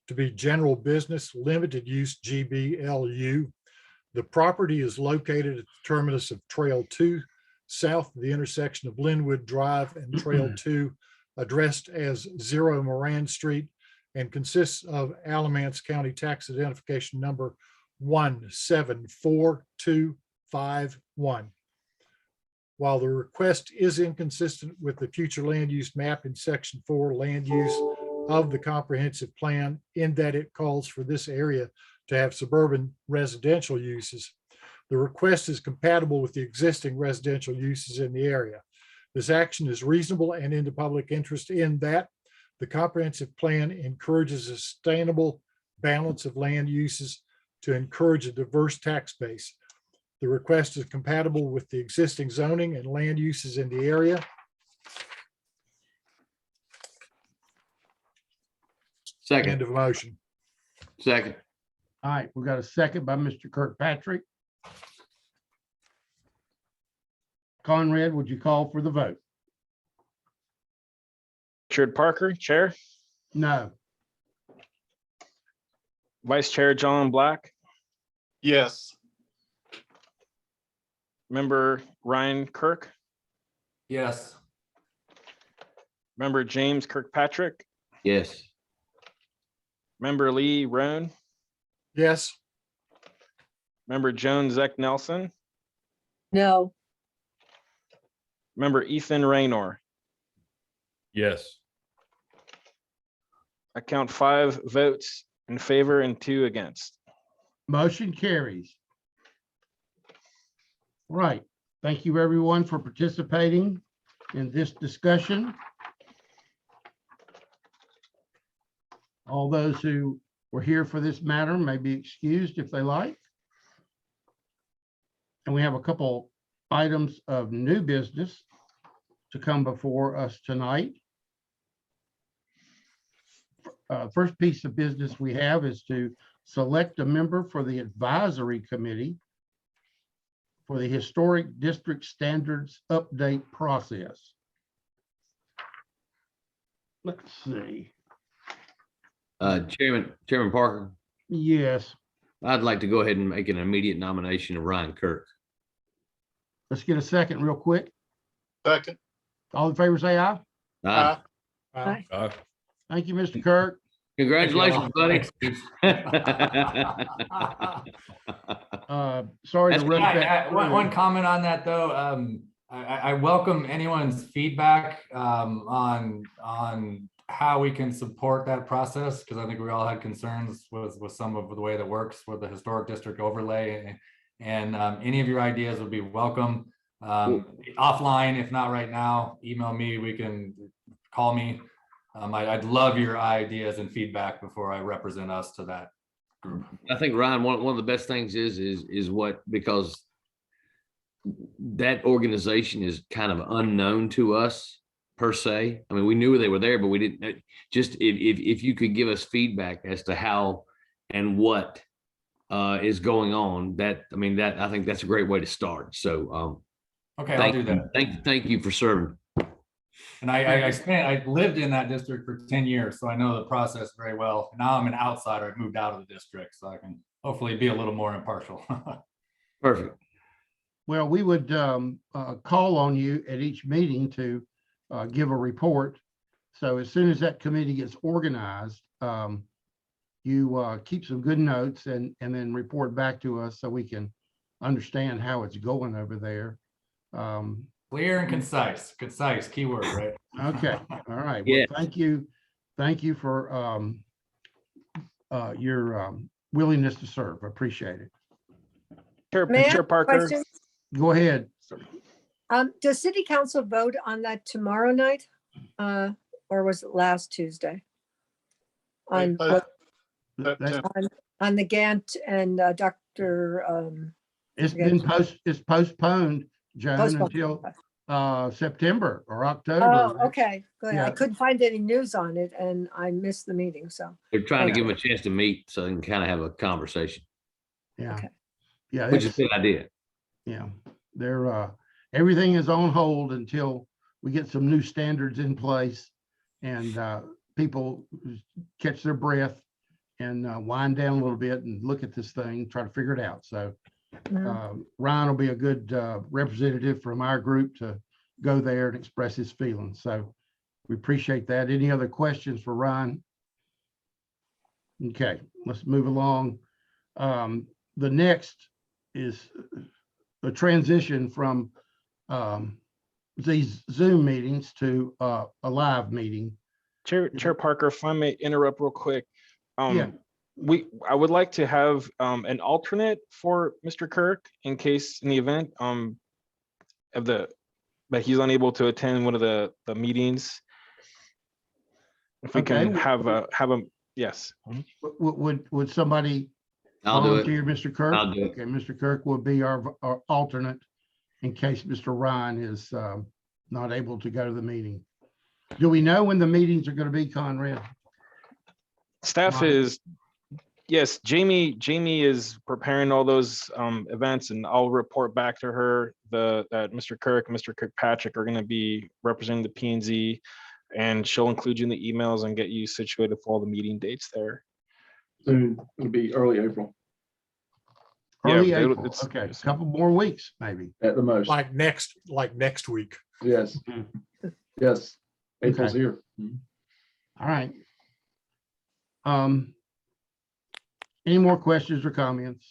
Speaker 5: to be general business limited use GBLU. The property is located at the terminus of Trail 2, south of the intersection of Linwood Drive and Trail 2, addressed as 0 Moran Street, and consists of Alamance County Tax Identification Number 174251. While the request is inconsistent with the future land use map in Section 4 land use of the comprehensive plan, in that it calls for this area to have suburban residential uses, the request is compatible with the existing residential uses in the area. This action is reasonable and in the public interest in that the comprehensive plan encourages a sustainable balance of land uses to encourage a diverse tax base. The request is compatible with the existing zoning and land uses in the area.
Speaker 13: Second.
Speaker 5: End of motion.
Speaker 13: Second.
Speaker 2: All right, we got a second by Mr. Kirkpatrick. Conrad, would you call for the vote?
Speaker 1: Richard Parker, Chair.
Speaker 2: No.
Speaker 1: Vice Chair John Black.
Speaker 8: Yes.
Speaker 1: Member Ryan Kirk.
Speaker 7: Yes.
Speaker 1: Member James Kirkpatrick.
Speaker 13: Yes.
Speaker 1: Member Lee Roan.
Speaker 5: Yes.
Speaker 1: Member Joan Zeck Nelson.
Speaker 6: No.
Speaker 1: Member Ethan Raynor.
Speaker 14: Yes.
Speaker 1: I count 5 votes in favor and 2 against.
Speaker 2: Motion carries. Right. Thank you, everyone, for participating in this discussion. All those who were here for this matter may be excused if they like. And we have a couple items of new business to come before us tonight. First piece of business we have is to select a member for the advisory committee for the Historic District Standards Update process. Let's see.
Speaker 13: Chairman Parker,
Speaker 2: Yes,
Speaker 13: I'd like to go ahead and make an immediate nomination of Ryan Kirk.
Speaker 2: let's get a second real quick.
Speaker 8: Second.
Speaker 2: All in favor, say aye.
Speaker 13: Aye.
Speaker 5: Aye.
Speaker 2: Thank you, Mr. Kirk.
Speaker 13: Congratulations, buddy.
Speaker 2: Sorry to
Speaker 7: That's-
Speaker 2: rush that.
Speaker 7: One
Speaker 2: through.
Speaker 7: comment on that though, I welcome anyone's feedback on how we can support that process, because I think we all had concerns with some of the way that works with the historic district overlay, and any of your ideas would be welcome. Offline, if not right now, email me, we can call me. I'd love your ideas and feedback before I represent us to that group.
Speaker 13: I think, Ryan, one of the best things is what, because that organization is kind of unknown to us per se. I mean, we knew they were there, but we didn't. Just if you could give us feedback as to how and what is going on, that I think that's a great way to start. So
Speaker 7: okay, I'll do that.
Speaker 13: Thank you for serving.
Speaker 7: And I lived in that district for 10 years, so I know the process very well. Now I'm an outsider. I've moved out of the district, so I can hopefully be a little more impartial.
Speaker 13: Perfect.
Speaker 2: Well, we would call on you at each meeting to give a report. So as soon as that committee gets organized, you keep some good notes and then report back to us so we can understand how it's going over there.
Speaker 7: Clear and concise. Concise keyword, right?
Speaker 2: Okay. All right.
Speaker 13: Yeah.
Speaker 2: Well, thank you. Thank you for your willingness to serve. I appreciate it.
Speaker 6: May I
Speaker 1: Chair
Speaker 6: ask a
Speaker 1: Parker.
Speaker 6: question?
Speaker 2: Go ahead.
Speaker 6: Does city council vote on that tomorrow night? Or was it last Tuesday? On the Gantt and Dr.
Speaker 2: It's postponed, Joan,
Speaker 6: Postponed.
Speaker 2: until September or October.
Speaker 6: Oh, okay, good. I
Speaker 2: Yeah.
Speaker 6: couldn't find any news on it and I missed the meeting, so.
Speaker 13: They're trying to give them a chance to meet so they can kind of have a conversation,
Speaker 2: Yeah.
Speaker 6: Okay.
Speaker 2: Yeah.
Speaker 13: which is a good idea.
Speaker 2: Yeah, they're everything is on hold until we get some new standards in place and people catch their breath and wind down a little bit and look at this thing, try to figure it out. So Ryan will be a good representative from our group to go there and express his feelings. So we appreciate that. Any other questions for Ryan? Okay, let's move along. The next is a transition from these Zoom meetings to a live meeting.
Speaker 1: Chair Parker, if I may interrupt real quick.
Speaker 2: Yeah.
Speaker 1: I would like to have an alternate for Mr. Kirk in case in the event that he's unable to attend one of the meetings. If we can have a yes.
Speaker 2: Would somebody
Speaker 13: I'll do it.
Speaker 2: volunteer, Mr. Kirk?
Speaker 13: I'll do it.
Speaker 2: Okay, Mr. Kirk will be our alternate in case Mr. Ryan is not able to go to the meeting. Do we know when the meetings are going to be, Conrad?
Speaker 1: Staff is, yes, Jamie is preparing all those events, and I'll report back to her that Mr. Kirk and Mr. Kirkpatrick are going to be representing the P&Z, and she'll include you in the emails and get you situated for all the meeting dates there.
Speaker 10: Soon, it'll be early April
Speaker 2: Early
Speaker 1: Yeah,
Speaker 2: April. Okay, a couple more weeks, maybe.
Speaker 10: at the most.
Speaker 5: Like next week.
Speaker 10: Yes. Yes. April's
Speaker 2: Okay.
Speaker 10: here.
Speaker 2: All right. Any more questions or comments?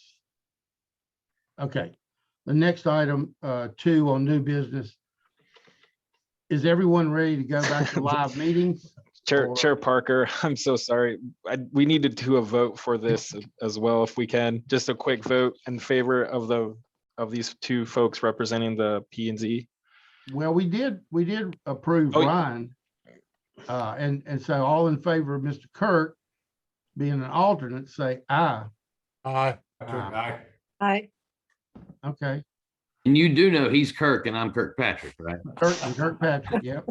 Speaker 2: Okay, the next item, 2 on new business. Is everyone ready to go back to live meetings?
Speaker 1: Chair Parker, I'm so sorry. We needed to do a vote for this as well, if we can. Just a quick vote in favor of these 2 folks representing the P&Z.
Speaker 2: Well, we did approve
Speaker 1: Oh,
Speaker 2: Ryan. And so all in favor of Mr. Kirk being an alternate, say aye.
Speaker 5: Aye.
Speaker 6: Aye.
Speaker 2: Okay,
Speaker 13: And you do know he's Kirk and I'm Kirkpatrick, right?
Speaker 2: Kirk and Kirkpatrick, yep.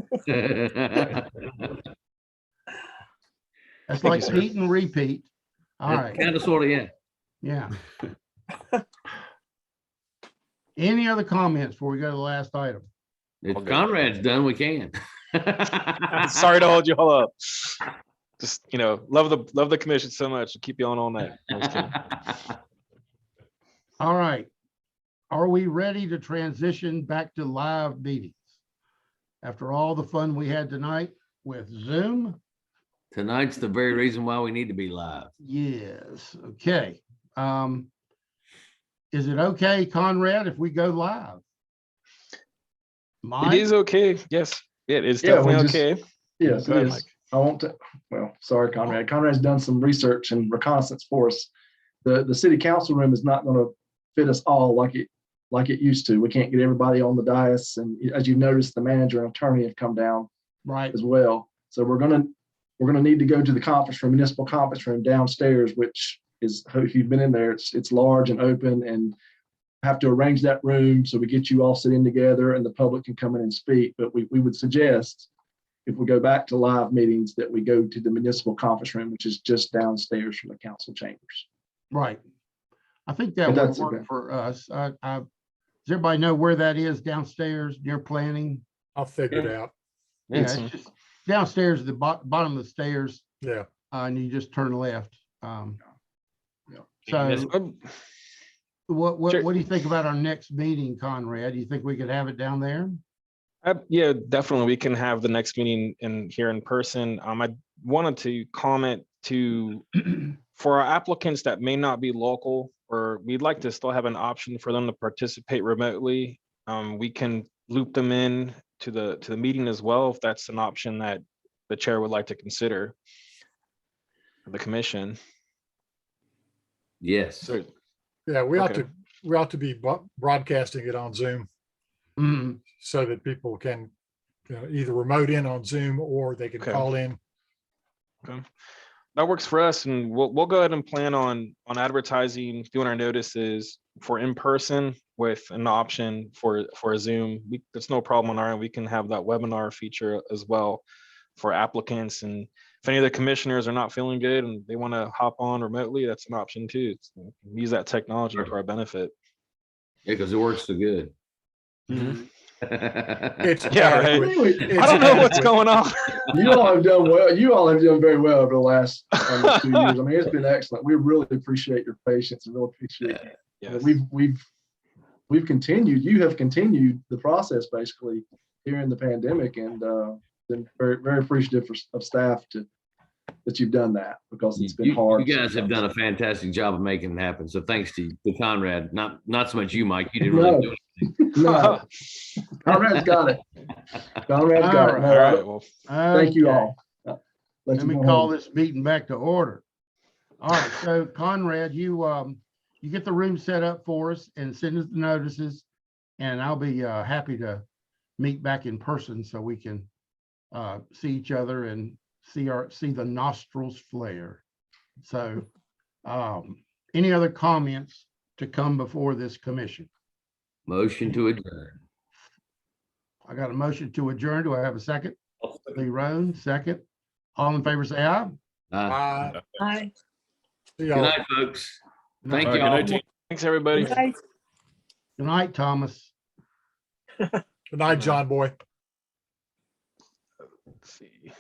Speaker 2: That's
Speaker 1: Thank
Speaker 2: like
Speaker 1: you, sir.
Speaker 2: Pete and repeat. All right,
Speaker 13: Kind of, sort of, yeah.
Speaker 2: yeah. Any other comments before we go to the last item?
Speaker 13: If Conrad's done, we can.
Speaker 1: Sorry to hold you all up. Just, love the commission so much to keep you on all night. I was kidding.
Speaker 2: All right. Are we ready to transition back to live meetings? After all the fun we had tonight with Zoom?
Speaker 13: Tonight's the very reason why we need to be live.
Speaker 2: Yes, okay. Is it okay, Conrad, if we go live?
Speaker 1: It
Speaker 2: Mike?
Speaker 1: is okay. Yes, it is
Speaker 10: Yeah, we
Speaker 1: definitely
Speaker 10: just-
Speaker 1: okay.
Speaker 10: Yes,
Speaker 1: Go
Speaker 10: it
Speaker 1: ahead,
Speaker 10: is.
Speaker 1: Mike.
Speaker 10: I want to, well, sorry, Conrad. Conrad's done some research and reconnaissance for us. The city council room is not going to fit us all like it used to. We can't get everybody on the dais. And as you've noticed, the manager and attorney have come down
Speaker 2: Right.
Speaker 10: as well. So we're gonna need to go to the conference room, municipal conference room downstairs, which is, if you've been in there, it's large and open, and have to arrange that room so we get you all sitting together and the public can come in and speak. But we would suggest, if we go back to live meetings, that we go to the municipal conference room, which is just downstairs from the council chambers.
Speaker 2: Right. I think that
Speaker 10: But
Speaker 2: would
Speaker 10: that's
Speaker 2: work
Speaker 10: okay.
Speaker 2: for us. Does everybody know where that is downstairs near planning?
Speaker 5: I'll figure it out.
Speaker 2: Yeah,
Speaker 1: It's-
Speaker 2: it's just downstairs, the bottom of the stairs,
Speaker 5: Yeah.
Speaker 2: and you just turn left.
Speaker 1: Yes,
Speaker 2: So what
Speaker 1: Sure.
Speaker 2: do you think about our next meeting, Conrad? Do you think we could have it down there?
Speaker 1: Yeah, definitely. We can have the next meeting here in person. I wanted to comment for our applicants that may not be local, or we'd like to still have an option for them to participate remotely. We can loop them in to the meeting as well, if that's an option that the chair would like to consider. The commission.
Speaker 13: Yes.
Speaker 1: So,
Speaker 5: Yeah, we ought
Speaker 1: Okay.
Speaker 5: to be broadcasting it on Zoom
Speaker 2: Mhm.
Speaker 5: so that people can either remote in on Zoom or they can
Speaker 1: Okay.
Speaker 5: call in.
Speaker 1: okay. That works for us, and we'll go ahead and plan on advertising, doing our notices for in person with an option for a Zoom. There's no problem on our end. We can have that webinar feature as well for applicants, and if any of the commissioners are not feeling good and they want to hop on remotely, that's an option too. Use that technology to our benefit.
Speaker 13: Yeah, because it works so good.
Speaker 1: Mhm.
Speaker 5: It's
Speaker 1: Yeah, right.
Speaker 5: adequate.
Speaker 1: I don't know what's
Speaker 5: adequate.
Speaker 1: going on.
Speaker 10: You all have done well. You all have done very well over the last almost 2 years. I mean, it's been excellent. We really appreciate your patience and really appreciate you.
Speaker 1: Yes.
Speaker 10: We've continued. You have continued the process basically during the pandemic, and been very, very appreciative of staff that you've done that, because it's been hard.
Speaker 13: You guys have done a fantastic job of making it happen. So thanks to Conrad, not so much you, Mike. You didn't really do anything.
Speaker 10: No, Conrad's got it. Conrad's got it. No,
Speaker 1: All right. Well,
Speaker 10: thank you
Speaker 2: Okay.
Speaker 10: all.
Speaker 2: Let me call this meeting back to order. All right, so Conrad, you get the room set up for us and send us the notices, and I'll be happy to meet back in person so we can see each other and see the nostrils flare. So any other comments to come before this commission?
Speaker 13: Motion to adjourn.
Speaker 2: I got a motion to adjourn. Do I have a second? Lee Roan, second. All in favor, say aye.
Speaker 5: Aye.
Speaker 6: Aye.
Speaker 5: See
Speaker 13: Good
Speaker 5: y'all.
Speaker 13: night, folks. Thank
Speaker 1: all
Speaker 13: you
Speaker 1: right,
Speaker 13: all.
Speaker 1: good night, team. Thanks, everybody.
Speaker 6: Good night.
Speaker 2: Good night, Thomas.
Speaker 5: Good night, John Boy.
Speaker 1: Let's see.